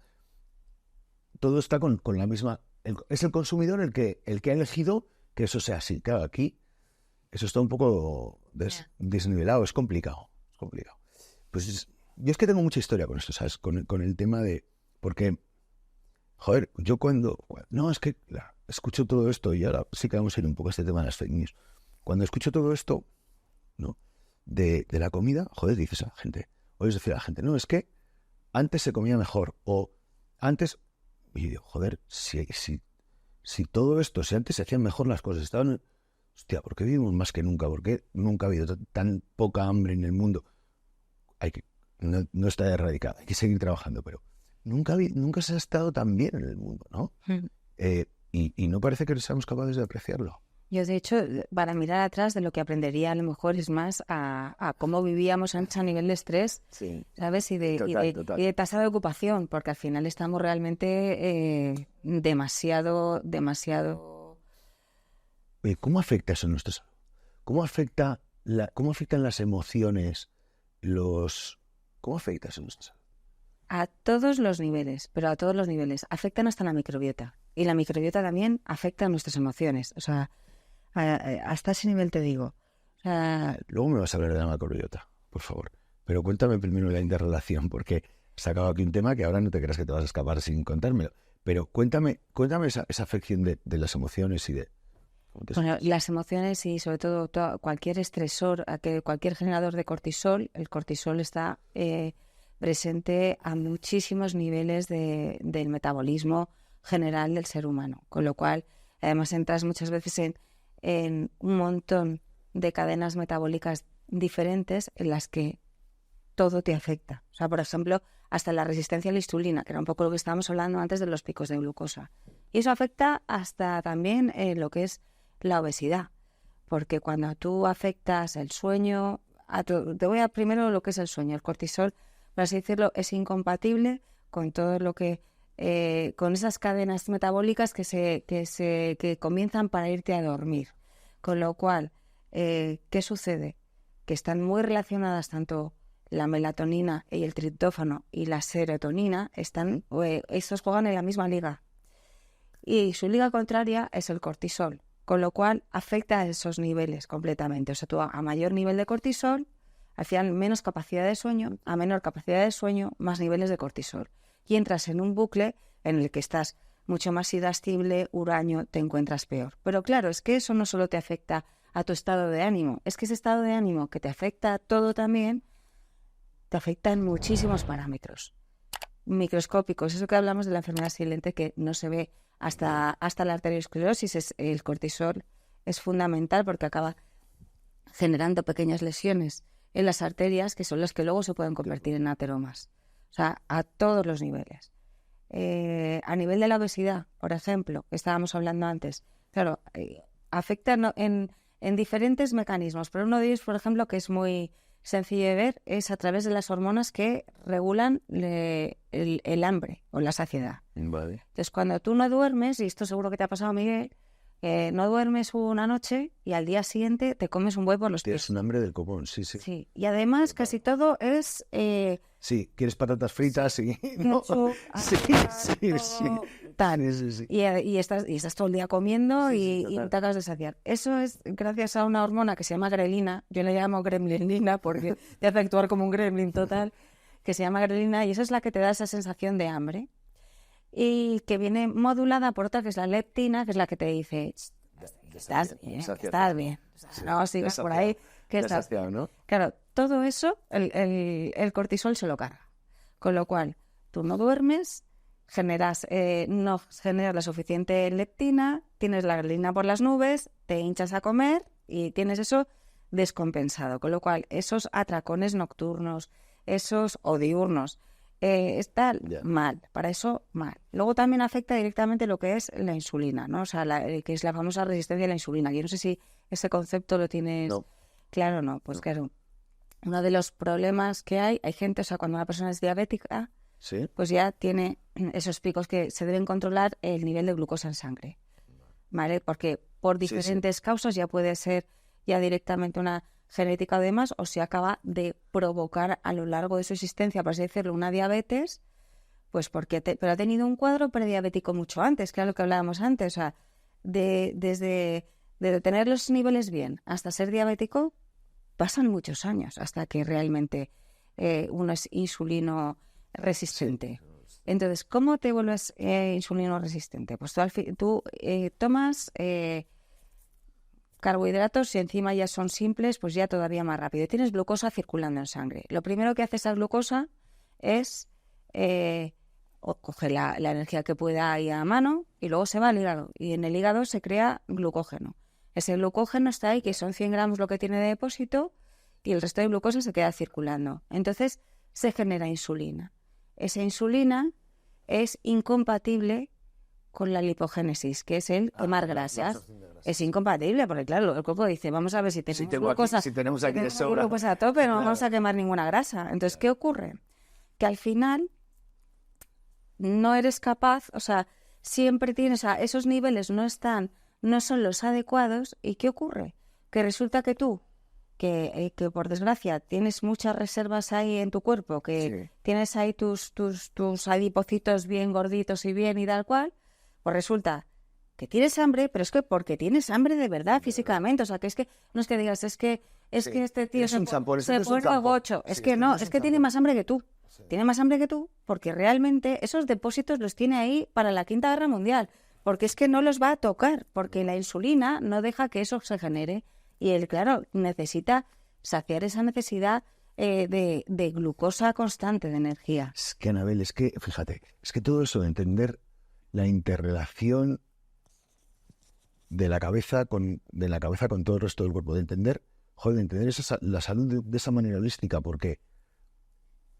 todo está con la misma. Es el consumidor el que ha elegido que eso sea así. Claro, aquí eso está un poco desnivelado, es complicado. Pues yo es que tengo mucha historia con esto, ¿sabes? Con el tema de. Porque, joder, yo es que escucho todo esto, y ahora sí que vamos a ir un poco a este tema de las fake news. Cuando escucho todo esto, ¿no? De la comida, joder, dices a la gente, oyes decir a la gente, no, es que antes se comía mejor, o antes, y yo digo, joder, si todo esto, si antes se hacían mejor las cosas, hostia, ¿por qué vivimos más que nunca? ¿Por qué nunca ha habido tan poca hambre en el mundo? No está erradicada, hay que seguir trabajando, pero nunca se ha estado tan bien en el mundo, ¿no? Y no parece que seamos capaces de apreciarlo. Yo, de hecho, para mirar atrás, de lo que aprendería a lo mejor es más a cómo vivíamos antes a nivel de estrés, sí, ¿sabes? Y de tasa de ocupación, porque al final estamos realmente demasiado... ¿Cómo afecta eso en nuestra salud? ¿Cómo afectan las emociones? ¿Cómo afecta eso en nuestra salud? A todos los niveles, pero a todos los niveles. Afectan hasta la microbiota. Y la microbiota también afecta a nuestras emociones. O sea, hasta ese nivel te digo. O sea, luego me vas a hablar de la macrobiota, por favor. Pero cuéntame primero la interrelación, porque he sacado aquí un tema que ahora no te creas que te vas a escapar sin contármelo. Pero cuéntame esa afección de las emociones y de... Bueno, las emociones y sobre todo cualquier estresor, cualquier generador de cortisol, el cortisol está presente a muchísimos niveles del metabolismo general del ser humano. Con lo cual, además entras muchas veces en un montón de cadenas metabólicas diferentes en las que todo te afecta. O sea, por ejemplo, hasta la resistencia a la insulina, que era un poco lo que estábamos hablando antes de los picos de glucosa. Y eso afecta hasta también lo que es la obesidad, porque cuando tú afectas el sueño, te voy a primero lo que es el sueño. El cortisol, por así decirlo, es incompatible con todo lo que con esas cadenas metabólicas que comienzan para irte a dormir. Con lo cual, ¿qué sucede? Que están muy relacionadas tanto la melatonina y el triptófano y la serotonina, estos juegan en la misma liga. Y su liga contraria es el cortisol, con lo cual afecta a esos niveles completamente. O sea, tú a mayor nivel de cortisol, al final menos capacidad de sueño, a menor capacidad de sueño, más niveles de cortisol. y entras en un bucle en el que estás mucho más irascible, huraño, te encuentras peor. Pero claro, es que eso no solo te afecta a tu estado de ánimo, es que ese estado de ánimo que te afecta a todo también, te afecta en muchísimos parámetros microscópicos. Eso que hablamos de la enfermedad silente que no se ve hasta la arteriosclerosis, el cortisol es fundamental porque acaba generando pequeñas lesiones en las arterias que son las que luego se pueden convertir en ateromas. O sea, a todos los niveles. A nivel de la obesidad, por ejemplo, que estábamos hablando antes, claro, afecta en diferentes mecanismos, pero uno de ellos, por ejemplo, que es muy sencillo de ver, es a través de las hormonas que regulan el hambre o la saciedad. Vale. Entonces, cuando tú no duermes, y esto seguro que te ha pasado, Miguel, no duermes una noche y al día siguiente te comes un huevo por los pies. Tienes un hambre del copón, sí. Sí, y además casi todo es... sí, quieres patatas fritas y... ¿no? Sí. Tal. Sí. Y estás todo el día comiendo y no te acabas de saciar. Eso es gracias a una hormona que se llama grelina. Yo le llamo gremlinina porque te hace actuar como un gremlin total, que se llama grelina, y esa es la que te da esa sensación de hambre. Y que viene modulada por otra, que es la leptina, que es la que te dice, estás bien. O sea, no sigas por ahí. Que estás, ¿no? Claro, todo eso, el cortisol se lo carga. Con lo cual, tú no duermes, no generas la suficiente leptina, tienes la grelina por las nubes, te hinchas a comer y tienes eso descompensado. Con lo cual, esos atracones nocturnos, o diurnos, está mal, para eso mal. Luego también afecta directamente lo que es la insulina, ¿no? O sea, que es la famosa resistencia a la insulina. Yo no sé si ese concepto lo tienes claro o no. Pues claro, uno de los problemas que hay gente, o sea, cuando una persona es diabética, ¿sí? Pues ya tiene esos picos que se deben controlar el nivel de glucosa en sangre, ¿vale? Porque por diferentes causas ya puede ser ya directamente una genética o demás, o se acaba de provocar a lo largo de su existencia, por así decirlo, una diabetes, pues pero ha tenido un cuadro prediabético mucho antes, que era lo que hablábamos antes, o sea, desde tener los niveles bien hasta ser diabético, pasan muchos años hasta que realmente uno es insulino resistente. Entonces, ¿cómo te vuelves insulino resistente? Pues tú tomas carbohidratos y encima ya son simples, pues ya todavía más rápido. Tienes glucosa circulando en sangre. Lo primero que hace esa glucosa es coger la energía que pueda ir a mano y luego se va al hígado. Y en el hígado se crea glucógeno. Ese glucógeno está ahí, que son 100 gramos lo que tiene de depósito, y el resto de glucosa se queda circulando. Entonces se genera insulina. Esa insulina es incompatible con la lipogénesis, que es el quemar grasas. Es incompatible, porque claro, el cuerpo dice, vamos a ver si tenemos aquí de sobra, glucosa a tope, no vamos a quemar ninguna grasa. Entonces, ¿qué ocurre? Que al final no eres capaz, o sea, siempre tienes, esos niveles no son los adecuados, ¿y qué ocurre? Que resulta que tú, que por desgracia tienes muchas reservas ahí en tu cuerpo, que tienes ahí tus adipocitos bien gorditos y bien y tal cual, pues resulta que tienes hambre, pero es que porque tienes hambre de verdad físicamente, o sea, que es que no es que digas, es que este tío se pone gocho, es que no, es que tiene más hambre que tú. Tiene más hambre que tú porque realmente esos depósitos los tiene ahí para la Quinta Guerra Mundial, porque es que no los va a tocar, porque la insulina no deja que eso se genere y él, claro, necesita saciar esa necesidad de glucosa constante, de energía. Es que, Anabel, fíjate, es que todo eso de entender la interrelación de la cabeza con todo el resto del cuerpo, de entender la salud de esa manera holística, porque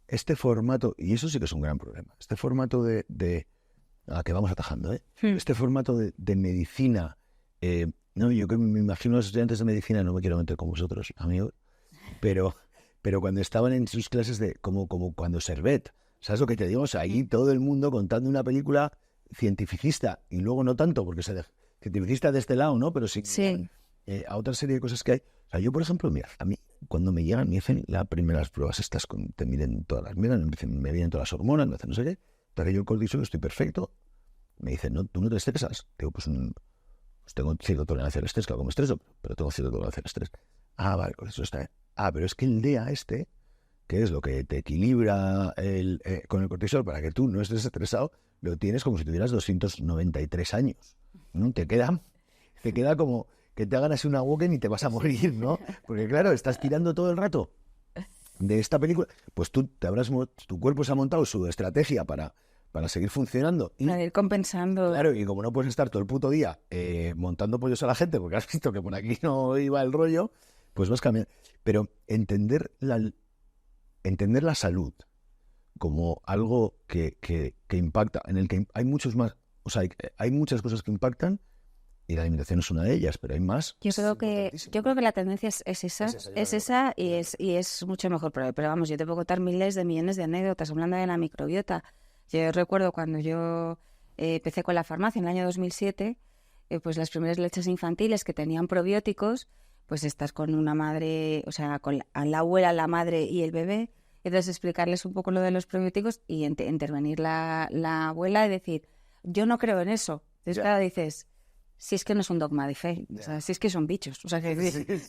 este formato, y eso sí que es un gran problema, este formato a que vamos atajando, este formato de medicina, no, yo que me imagino a los estudiantes de medicina, no me quiero meter con vosotros, amigos, pero cuando estaban en sus clases como cuando Servet, ¿sabes lo que te digo? O sea, ahí todo el mundo contando una película cientificista, y luego no tanto, porque cientificista de este lado, ¿no? Pero sí. A otra serie de cosas que hay. O sea, yo, por ejemplo, mira, a mí, cuando me llegan, me hacen las primeras pruebas estas, te miden todas las miras, me vienen todas las hormonas, me hacen no sé qué, para que yo el cortisol estoy perfecto. Me dicen, no, ¿tú no te estresas? Digo, pues tengo cierta tolerancia al estrés, claro, como estreso, pero tengo cierta tolerancia al estrés. Ah, vale, pues eso está bien. Ah, pero es que el DEA que es lo que te equilibra con el cortisol para que tú no estés estresado, lo tienes como si tuvieras 293 años, ¿no? Te queda como que te hagan así una walking y te vas a morir, ¿no? Porque claro, estás tirando todo el rato de esta película, pues tu cuerpo se ha montado su estrategia para seguir funcionando. Y, para ir compensando. Claro, y como no puedes estar todo el puto día montando pollos a la gente, porque has visto que por aquí no iba el rollo, pues vas cambiando. Pero entender la salud como algo que impacta, en el que hay muchos más, o sea, hay muchas cosas que impactan, y la alimentación es una de ellas, pero hay más. Yo creo que la tendencia es esa y es mucho mejor. Pero vamos, yo te puedo contar miles de millones de anécdotas hablando de la microbiota. Yo recuerdo cuando yo empecé con la farmacia en el año 2007, pues las primeras leches infantiles que tenían probióticos, pues estás con una madre, o sea, con la abuela, la madre y el bebé. Entonces explicarles un poco lo de los probióticos y intervenir la abuela y decir, yo no creo en eso. Entonces, claro, dices, si es que no es un dogma de fe, o sea, si es que son bichos, o sea, que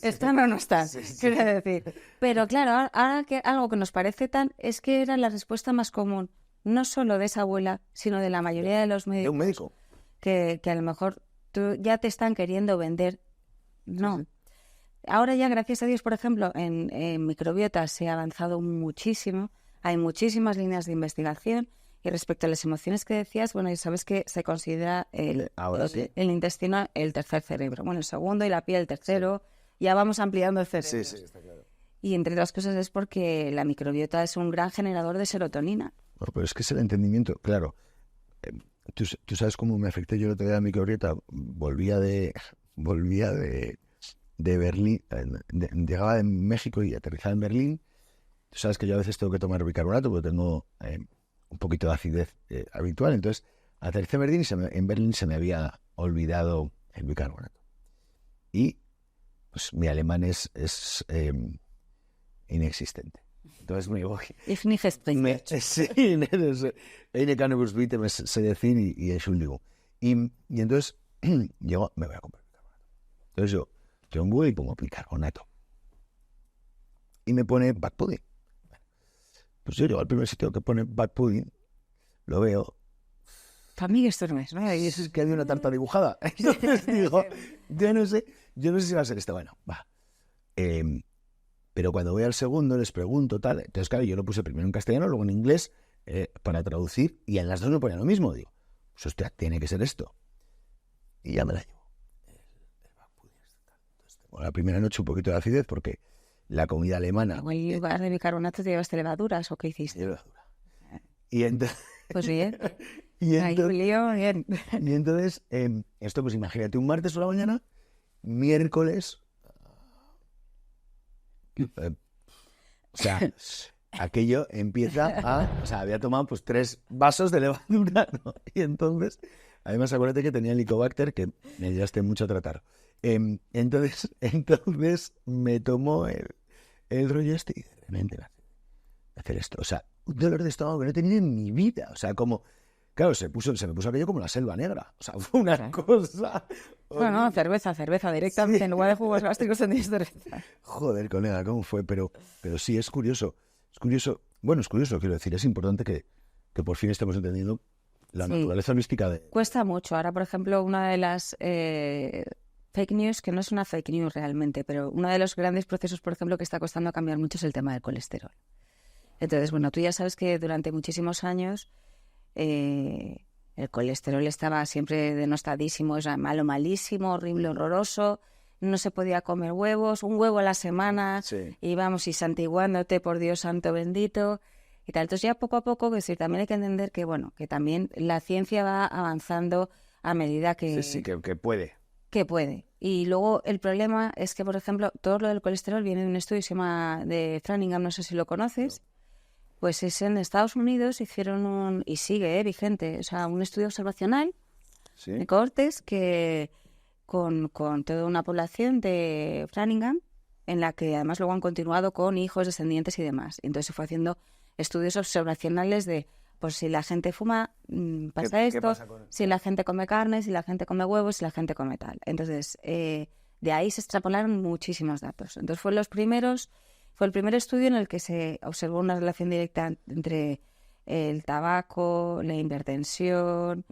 están o no están, quiero decir. Pero claro, ahora que algo que nos parece es que era la respuesta más común, no solo de esa abuela, sino de la mayoría de los médicos. ¿De un médico? Que a lo mejor ya te están queriendo vender. No. Ahora ya, gracias a Dios, por ejemplo, en microbiota se ha avanzado muchísimo, hay muchísimas líneas de investigación. Y respecto a las emociones que decías, bueno, ya sabes que se considera el intestino el tercer cerebro. Bueno, el segundo y la piel el tercero. Sí. Ya vamos ampliando el cerebro. Sí, está claro. Y entre otras cosas es porque la microbiota es un gran generador de serotonina. Bueno, pero es que es el entendimiento, claro. Tú sabes cómo me afecté yo el otro día a la microbiota. Volvía de Berlín, llegaba de México y aterrizaba en Berlín. Tú sabes que yo a veces tengo que tomar bicarbonato porque tengo un poquito de acidez habitual. Entonces, aterricé en Berlín y en Berlín se me había olvidado el bicarbonato. Y pues mi alemán es inexistente. Entonces me voy. Ich nicht sprechen. Sí, eine Cannabis bitte me sé decir y Entschuldigung. Y entonces llego, me voy a comprar bicarbonato. Entonces yo voy y pongo bicarbonato. Y me pone back pudding. Pues yo llego al primer sitio que pone back pudding, lo veo. Para mí esto no es, ¿no? Y eso es que había una tarta dibujada. Entonces digo, yo no sé si va a ser esta. Bueno, va. Pero cuando voy al segundo les pregunto tal. Entonces, claro, yo lo puse primero en castellano, luego en inglés para traducir, y en las dos me ponía lo mismo. Digo, pues hostia, tiene que ser esto. Y ya me la llevo. El back pudding. Entonces, tengo la primera noche un poquito de acidez porque la comida alemana. Igual en lugar de bicarbonato te llevaste levaduras, ¿o qué hiciste? Levadura. Y entonces. Pues bien. Bien. Y entonces, esto pues imagínate un martes por la mañana, miércoles. O sea, aquello empieza a. O sea, había tomado pues 3 vasos de levadura, ¿no? Y entonces, además, acuérdate que tenía Helicobacter, que me ayudaste mucho a tratar. Entonces me tomó el rollo este y de repente hacer esto. O sea, un dolor de estómago que no he tenido en mi vida. O sea, como. Claro, se me puso aquello como la selva negra. O sea, fue una cosa. Bueno, cerveza directamente. Sí. En lugar de jugos gástricos tenéis cerveza. Joder, colega, ¿cómo fue? Pero sí, es curioso. Es curioso. Bueno, es curioso, quiero decir. Es importante que por fin estemos entendiendo la naturaleza holística de. Cuesta mucho. Ahora, por ejemplo, una de las fake news, que no es una fake news realmente, pero uno de los grandes procesos, por ejemplo, que está costando cambiar mucho es el tema del colesterol. Entonces, bueno, tú ya sabes que durante muchísimos años el colesterol estaba siempre denostadísimo, o sea, malísimo, horrible, horroroso, no se podía comer huevos, un huevo a la semana, y vamos, y santiguándote, por Dios santo bendito, y tal. Entonces ya poco a poco, pues, también hay que entender que, bueno, que también la ciencia va avanzando a medida que... Sí, que puede. Que puede. Y luego el problema es que, por ejemplo, todo lo del colesterol viene de un estudio que se llama de Framingham, no sé si lo conoces. Pues es en Estados Unidos, hicieron y sigue vigente, o sea, un estudio observacional de cohortes que con toda una población de Framingham, en la que además luego han continuado con hijos, descendientes y demás. Entonces se fue haciendo estudios observacionales de, pues si la gente fuma, pasa esto, ¿qué pasa si la gente come carne, si la gente come huevos, si la gente come tal. Entonces, de ahí se extrapolaron muchísimos datos. Entonces fueron los primeros Fue el primer estudio en el que se observó una relación directa entre el tabaco, la hipertensión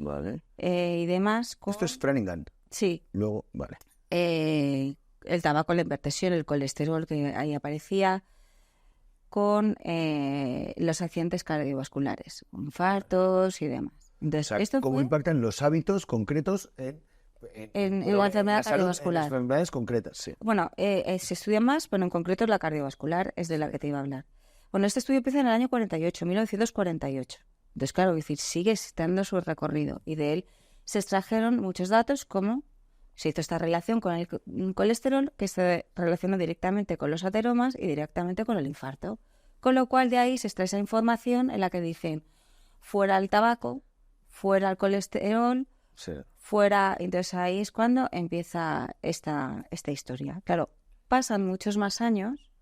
y demás. Esto es Framingham. Sí. Luego, vale. El tabaco, la hipertensión, el colesterol que ahí aparecía, con los accidentes cardiovasculares, infartos y demás. Entonces, O sea, ¿cómo impactan los hábitos concretos en la enfermedad cardiovascular? En las enfermedades concretas, sí. Bueno, se estudia más, pero en concreto la cardiovascular es de la que te iba a hablar. Bueno, este estudio empieza en el año 1948. Entonces, claro, es decir, sigue estando su recorrido. Y de él se extrajeron muchos datos, como se hizo esta relación con el colesterol, que se relaciona directamente con los ateromas y directamente con el infarto. Con lo cual, de ahí se extrae esa información en la que dicen, fuera el tabaco, fuera el colesterol, Sí. fuera. Entonces ahí es cuando empieza esta historia. Claro, pasan muchos más años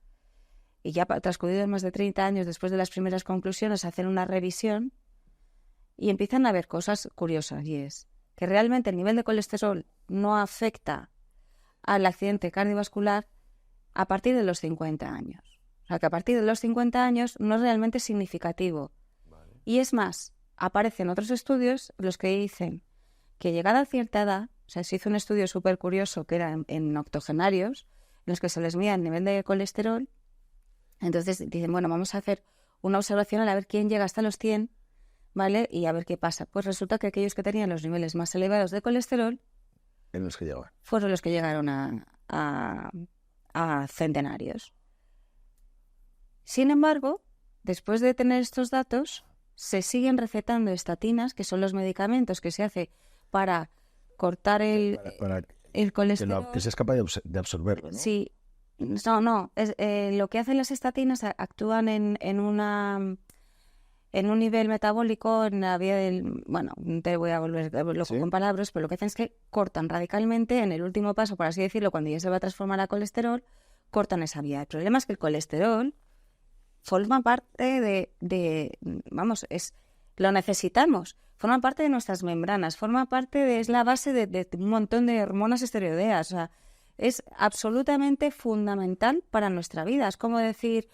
y ya transcurridos más de 30 años después de las primeras conclusiones hacen una revisión y empiezan a ver cosas curiosas, y es que realmente el nivel de colesterol no afecta al accidente cardiovascular a partir de los 50 años. O sea, que a partir de los 50 años no es realmente significativo. Vale. Y es más, aparecen otros estudios los que dicen que llegada a cierta edad, o sea, se hizo un estudio súper curioso que era en octogenarios, en los que se les medía el nivel de colesterol. Entonces dicen, bueno, vamos a hacer una observación a ver quién llega hasta los 100, ¿vale? Y a ver qué pasa. Pues resulta que aquellos que tenían los niveles más elevados de colesterol En los que llegaban. fueron los que llegaron a centenarios. Sin embargo, después de tener estos datos, se siguen recetando estatinas, que son los medicamentos que se hace para cortar el colesterol. Que seas capaz de absorberlo, ¿no? Sí. No. Lo que hacen las estatinas, actúan en un nivel metabólico, en la vía del... Bueno, no te voy a volver loco con palabras, pero lo que hacen es que cortan radicalmente en el último paso, por así decirlo, cuando ya se va a transformar a colesterol, cortan esa vía. El problema es que el colesterol forma parte lo necesitamos, forma parte de nuestras membranas, es la base de un montón de hormonas esteroideas, o sea, es absolutamente fundamental para nuestra vida. Es como decir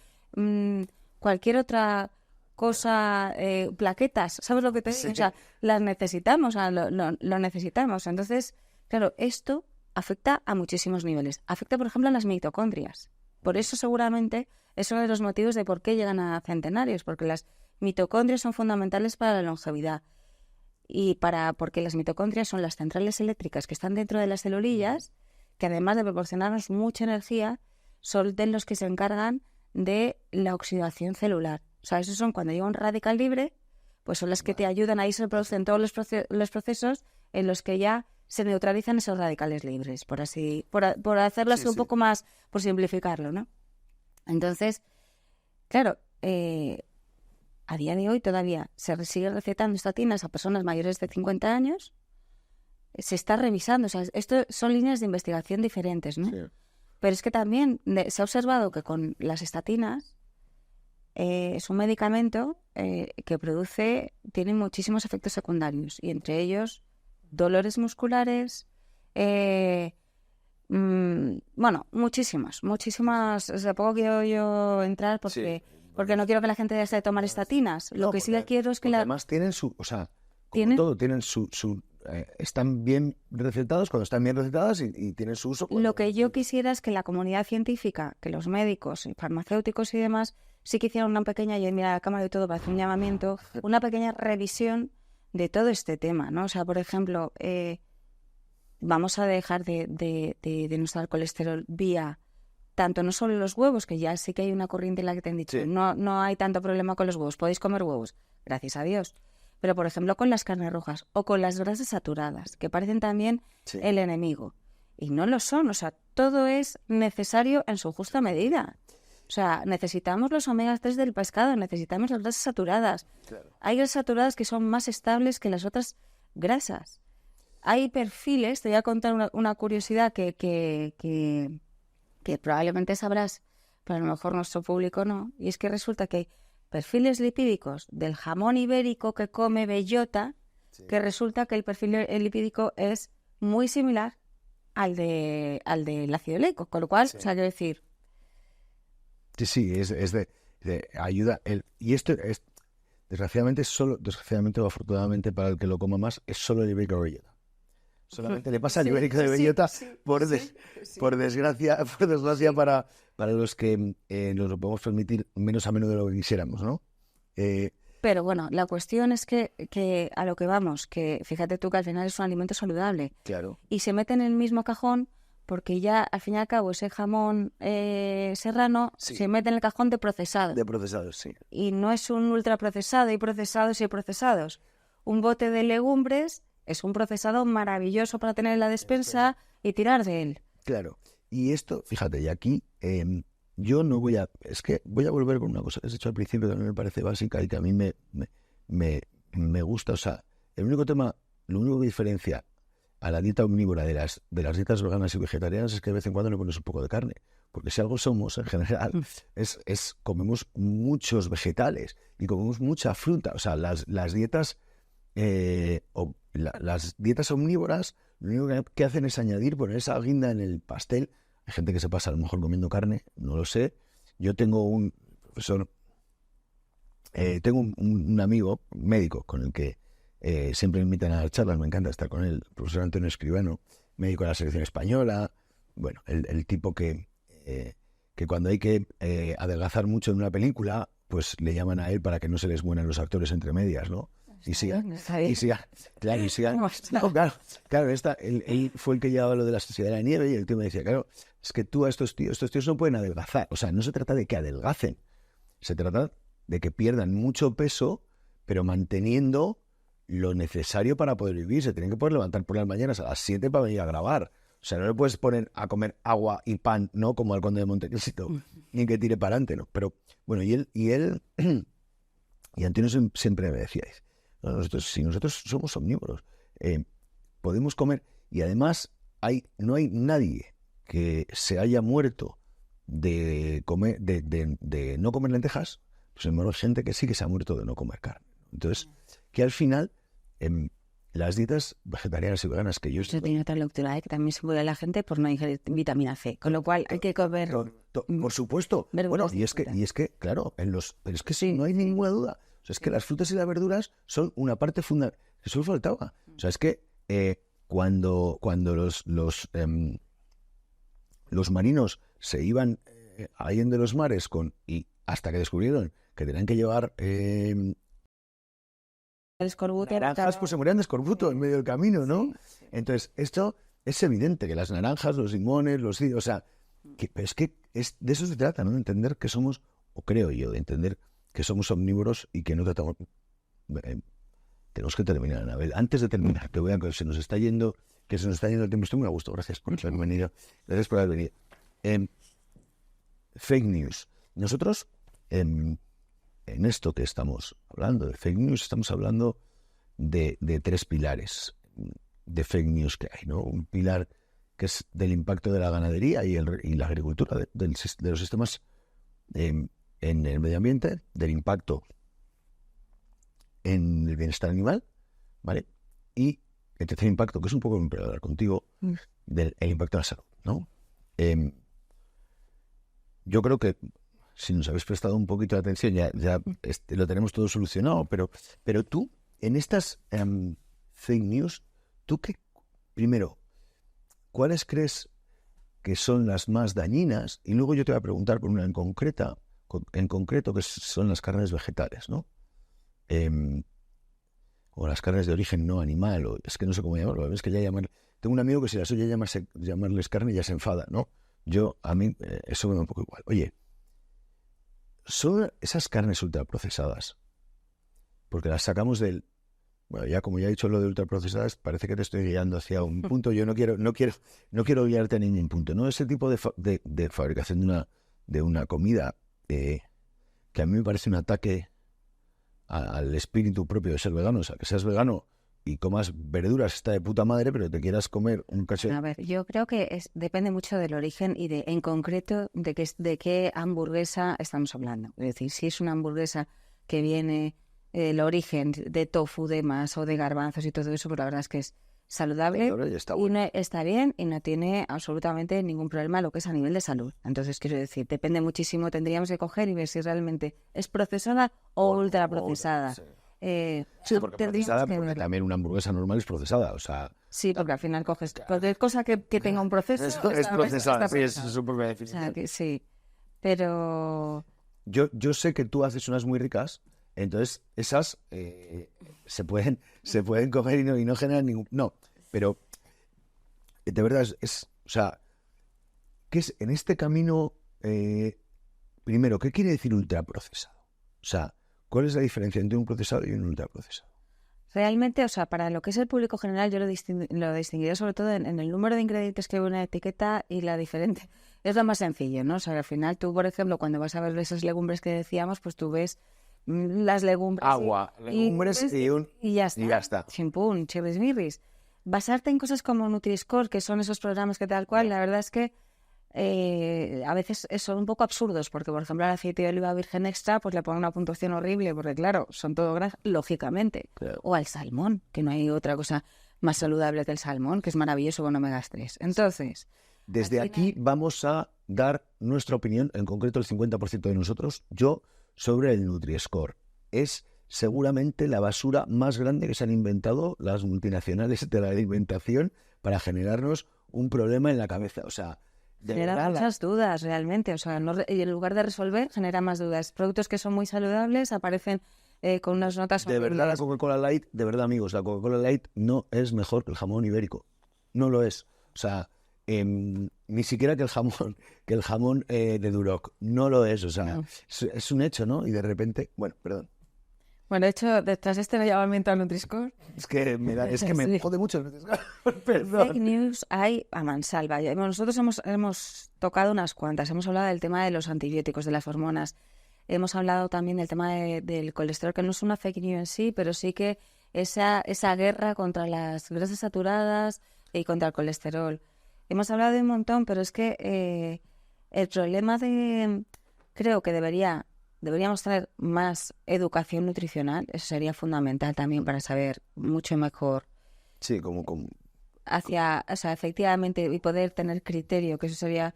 cualquier otra cosa, plaquetas, ¿sabes lo que te digo? Sí. O sea, las necesitamos, o sea, lo necesitamos. Entonces, claro, esto afecta a muchísimos niveles. Afecta, por ejemplo, a las mitocondrias. Por eso seguramente es uno de los motivos de por qué llegan a centenarios, porque las mitocondrias son fundamentales para la longevidad y porque las mitocondrias son las centrales eléctricas que están dentro de las celulillas, que además de proporcionarnos mucha energía, son de los que se encargan de la oxidación celular. O sea, esos son cuando llega un radical libre, pues son las que te ayudan, ahí se producen todos los procesos en los que ya se neutralizan esos radicales libres, por hacerlo así un poco más, por simplificarlo, ¿no? Entonces, claro, a día de hoy todavía se sigue recetando estatinas a personas mayores de 50 años, se está revisando, o sea, esto son líneas de investigación diferentes, ¿no? Sí. Pero es que también se ha observado que con las estatinas es un medicamento que tiene muchísimos efectos secundarios, y entre ellos dolores musculares, bueno, muchísimas, o sea, poco quiero yo entrar porque no quiero que la gente deje de tomar estatinas. Lo que sí le quiero es que además tienen su, o sea, tienen su están bien recetados cuando están bien recetadas y tienen su uso. Lo que yo quisiera es que la comunidad científica, que los médicos, farmacéuticos y demás, sí que hicieran una pequeña, y mira la cámara y todo para hacer un llamamiento, una pequeña revisión de todo este tema, ¿no? O sea, por ejemplo, vamos a dejar de denostar colesterol vía tanto no solo los huevos, que ya sí que hay una corriente en la que te han dicho, no hay tanto problema con los huevos, podéis comer huevos, gracias a Dios. Pero, por ejemplo, con las carnes rojas o con las grasas saturadas, que parecen también el enemigo. Y no lo son, o sea, todo es necesario en su justa medida. O sea, necesitamos los omegas 3 del pescado, necesitamos las grasas saturadas. Claro. Hay grasas saturadas que son más estables que las otras grasas. Hay perfiles, te voy a contar una curiosidad que probablemente sabrás, pero a lo mejor nuestro público no, y es que resulta que hay perfiles lipídicos del jamón ibérico que come bellota, que resulta que el perfil lipídico es muy similar al del ácido oleico, con lo cual, o sea, quiero decir, Sí, es de ayuda. Y esto es, desgraciadamente o afortunadamente para el que lo coma más, es solo el ibérico de bellota. Solamente le pasa al ibérico de bellota por desgracia para los que nos lo podemos permitir menos a menudo de lo que quisiéramos, ¿no? Pero bueno, la cuestión es que a lo que vamos, que fíjate tú que al final es un alimento saludable. Claro. Y se mete en el mismo cajón porque ya al fin y al cabo ese jamón serrano se mete en el cajón de procesado. De procesados, sí. Y no es un ultraprocesado, hay procesados y hay procesados. Un bote de legumbres es un procesado maravilloso para tener en la despensa y tirar de él. Claro. Y esto, fíjate, y aquí yo no voy a... Es que voy a volver con una cosa que has dicho al principio que a mí me parece básica y que a mí me gusta. O sea, lo único que diferencia a la dieta omnívora de las dietas veganas y vegetarianas es que de vez en cuando le pones un poco de carne. Porque si algo somos, en general, comemos muchos vegetales y comemos mucha fruta. O sea, las dietas las dietas omnívoras lo único que hacen es poner esa guinda en el pastel. Hay gente que se pasa a lo mejor comiendo carne, no lo sé. Yo tengo un profesor, tengo un amigo médico con el que siempre me invitan a las charlas, me encanta estar con él, el profesor Antonio Escribano, médico de la selección española, bueno, el tipo que cuando hay que adelgazar mucho en una película, pues le llaman a él para que no se les mueran los actores entre medias, ¿no? Y sigan. No, claro, él fue el que llevaba lo de la Sociedad de la Nieve y el tío me decía, claro, es que tú a estos tíos no pueden adelgazar. O sea, no se trata de que adelgacen, se trata de que pierdan mucho peso, pero manteniendo lo necesario para poder vivir. Se tienen que poder levantar por las mañanas a las 7 para venir a grabar. O sea, no le puedes poner a comer agua y pan, ¿no? Como al conde de Montecristo, ni que tire para adelante, ¿no? Pero, bueno, y Antonio siempre me decía, si nosotros somos omnívoros, podemos comer, y además no hay nadie que se haya muerto de no comer lentejas, pues hay gente que sí que se ha muerto de no comer carne. Entonces, que al final, las dietas vegetarianas y veganas que yo... Eso tiene otra lectura, que también se muere la gente por no ingerir vitamina C, con lo cual hay que comer... Por supuesto. Bueno, y es que, claro, pero es que sí, no hay ninguna duda. O sea, es que las frutas y las verduras son una parte fundamental. Eso faltaba. O sea, es que cuando los marinos se iban ahí en de los mares y hasta que descubrieron que tenían que llevar naranjas, pues se morían de escorbuto en medio del camino, ¿no? Sí. Entonces, esto es evidente, que las naranjas, los limones, los cítricos, o sea, pero es que de eso se trata, ¿no? De entender que somos, o creo yo, de entender que somos omnívoros y que no tratamos... tenemos que terminar, Anabel. Antes de terminar, que se nos está yendo el tiempo. Estoy muy a gusto. Gracias por haber venido. Gracias por haber venido. Fake news. Nosotros, en esto que estamos hablando de fake news, estamos hablando de 3 pilares de fake news que hay, ¿no? Un pilar que es del impacto de la ganadería y la agricultura, de los sistemas en el medio ambiente, del impacto en el bienestar animal, ¿vale? Y el tercer impacto, que es un poco para hablar contigo, del impacto en la salud, ¿no? Yo creo que si nos habéis prestado un poquito de atención, ya lo tenemos todo solucionado, pero tú, en estas fake news, primero, ¿cuáles crees que son las más dañinas? Y luego yo te voy a preguntar por una en concreto, que son las carnes vegetales, ¿no? O las carnes de origen no animal, o es que no sé cómo llamarlo. Es que tengo un amigo que si las oye llamarles carne ya se enfada, ¿no? A mí eso me da un poco igual. Oye, son esas carnes ultraprocesadas, porque las sacamos del... Bueno, como ya he dicho lo de ultraprocesadas, parece que te estoy guiando hacia un punto. Yo no quiero guiarte a ningún punto, ¿no? Ese tipo de fabricación de una comida que a mí me parece un ataque al espíritu propio de ser vegano. O sea, que seas vegano y comas verduras está de puta madre, pero te quieras comer un cacho... A ver, yo creo que depende mucho del origen y en concreto de qué hamburguesa estamos hablando. Es decir, si es una hamburguesa que viene el origen de tofu, de más o de garbanzos y todo eso, pues la verdad es que es saludable Y está y bueno. está bien y no tiene absolutamente ningún problema lo que es a nivel de salud. Entonces, quiero decir, depende muchísimo, tendríamos que coger y ver si realmente es procesada o ultraprocesada. Sí. Eh, Sí, porque tendríamos procesada, que porque verlo. también una hamburguesa normal es procesada, o sea, Sí, porque al final coges cualquier cosa que tenga un proceso. esto es está procesada, sí, es procesado. su propia O definición. sea, que sí. Pero Yo sé que tú haces unas muy ricas, entonces esas se pueden comer y no generan ningún... No, pero de verdad o sea, ¿qué es en este camino? Primero, ¿qué quiere decir ultraprocesado? O sea, ¿cuál es la diferencia entre un procesado y un ultraprocesado? realmente, o sea, para lo que es el público general, yo lo distinguiría sobre todo en el número de ingredientes que hay en una etiqueta y la diferente. Es lo más sencillo, ¿no? O sea, al final tú, por ejemplo, cuando vas a ver esas legumbres que decíamos, pues tú ves las legumbres Agua, legumbres y ya está. y ya está. Chimpún, chirrismirris. Basarte en cosas como Nutri-Score, que son esos programas que tal cual, la verdad es que a veces son un poco absurdos, porque por ejemplo al aceite de oliva virgen extra pues le ponen una puntuación horrible, porque claro, son todo grasa, lógicamente. Claro. O al salmón, que no hay otra cosa más saludable que el salmón, que es maravilloso con omegas 3. Entonces, Desde al aquí final- vamos a dar nuestra opinión, en concreto el 50% de nosotros, yo, sobre el Nutri-Score. Es seguramente la basura más grande que se han inventado las multinacionales de la alimentación para generarnos un problema en la cabeza. O sea, de genera verdad, muchas dudas realmente, o sea, y en lugar de resolver, genera más dudas. Productos que son muy saludables aparecen con unas notas de verdad la horribles. Coca-Cola Light, de verdad amigos, la Coca-Cola Light no es mejor que el jamón ibérico. No lo es. O sea, ni siquiera que el jamón de Duroc. No lo es. O sea, No. es un hecho, ¿no? Y de repente, bueno, perdón. Bueno, de hecho, detrás de este llamamiento al Nutri-Score, Es que me Sí. jode mucho. fake Perdón. news hay a mansalva. Nosotros hemos tocado unas cuantas. Hemos hablado del tema de los antibióticos, de las hormonas. Hemos hablado también del tema del colesterol, que no es una fake news en sí, pero sí que esa guerra contra las grasas saturadas y contra el colesterol. Hemos hablado de un montón, pero es que el problema creo que deberíamos tener más educación nutricional. Eso sería fundamental también para saber mucho mejor Sí, como o sea, efectivamente, y poder tener criterio, que eso sería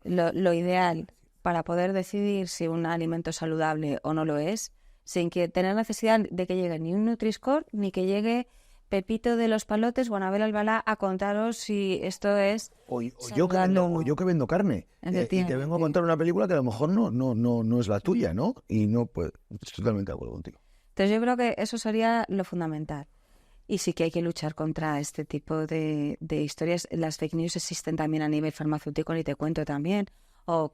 lo ideal para poder decidir si un alimento es saludable o no lo es, sin que tener necesidad de que llegue ni un Nutri-Score, ni que llegue Pepito de los Palotes o Anabel Albalá a contaros si esto es o yo saludable o no. yo que vendo carne y te vengo a Efectivamente. contar una película que a lo mejor no es la tuya, ¿no? Y no, pues, estoy totalmente de acuerdo contigo. Entonces yo creo que eso sería lo fundamental. Y sí que hay que luchar contra este tipo de historias. Las fake news existen también a nivel farmacéutico, ni te cuento también, o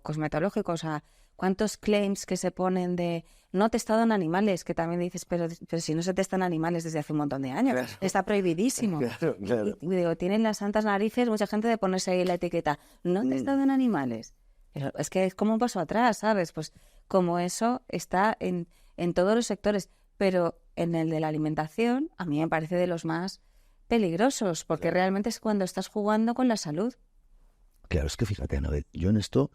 cosmetológico. O sea, cuántos claims que se ponen de no testado en animales, que también dices, pero si no se testan animales desde hace un montón de años, Claro. está prohibidísimo. Claro. Y digo, tienen las santas narices mucha gente de ponerse ahí la etiqueta, no testado en animales. Pero es que es como un paso atrás, ¿sabes? Pues como eso está en todos los sectores, pero en el de la alimentación a mí me parece de los más peligrosos, porque Claro. realmente es cuando estás jugando con la salud. Claro, es que fíjate, Anabel, yo en esto,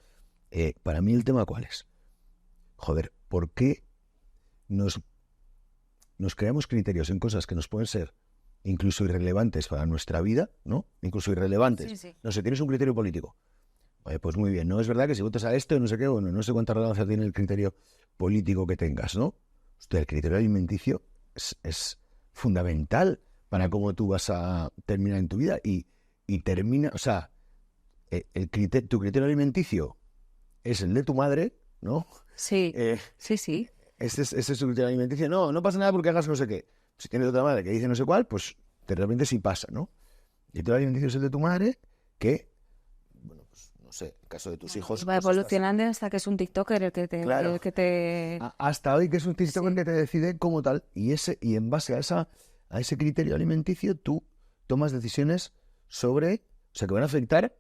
para mí el tema ¿cuál es? Joder, ¿por qué nos creamos criterios en cosas que nos pueden ser incluso irrelevantes para nuestra vida, ¿no? Incluso irrelevantes. Sí, sí. No sé, tienes un criterio político. Pues muy bien, no es verdad que si votas a esto, no sé qué, bueno, no sé cuánta relevancia tiene el criterio político que tengas, ¿no? Hostia, el criterio alimenticio es fundamental para cómo tú vas a terminar en tu vida y termina, o sea, tu criterio alimenticio es el de tu madre, ¿no? Sí, Eh, sí. ese es su criterio alimenticio. No pasa nada porque hagas no sé qué. Si tienes otra madre que dice no sé cuál, pues de repente sí pasa, ¿no? El criterio alimenticio es el de tu madre que, bueno, pues no sé, en caso de tus hijos... Va pues evolucionando hasta que es un TikToker el que te... Claro. el que te... hasta hoy que es un TikToker Sí. que te decide como tal y en base a ese criterio alimenticio tú tomas decisiones sobre, o sea, que van a afectar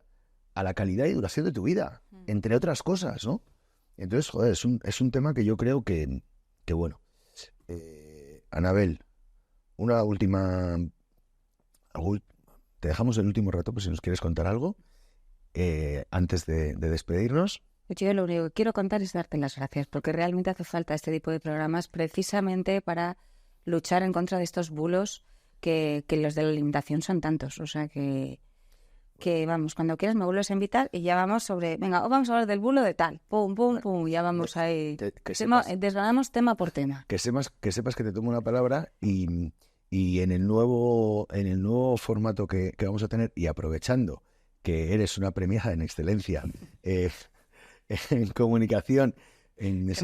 a la calidad y duración de tu vida, entre otras cosas, ¿no? Entonces, joder, es un tema que yo creo que bueno. Anabel, una última... Te dejamos el último rato, pues si nos quieres contar algo antes de despedirnos. Yo lo único que quiero contar es darte las gracias, porque realmente hace falta este tipo de programas precisamente para luchar en contra de estos bulos que los de la alimentación son tantos. O sea que vamos, cuando quieras me vuelves a invitar y ya vamos venga, vamos a hablar del bulo de tal, pum, pum, pum, ya vamos ahí. Desgranamos tema por tema. Que sepas que te tomo una palabra y en el nuevo formato que vamos a tener, y aprovechando que eres una premiada en excelencia en comunicación en el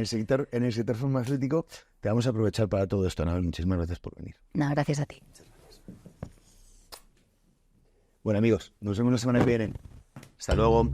sector farmacéutico, te vamos a aprovechar para todo esto. Anabel, muchísimas gracias por venir. No, gracias a ti. Bueno, amigos, nos vemos la semana que viene. Hasta luego.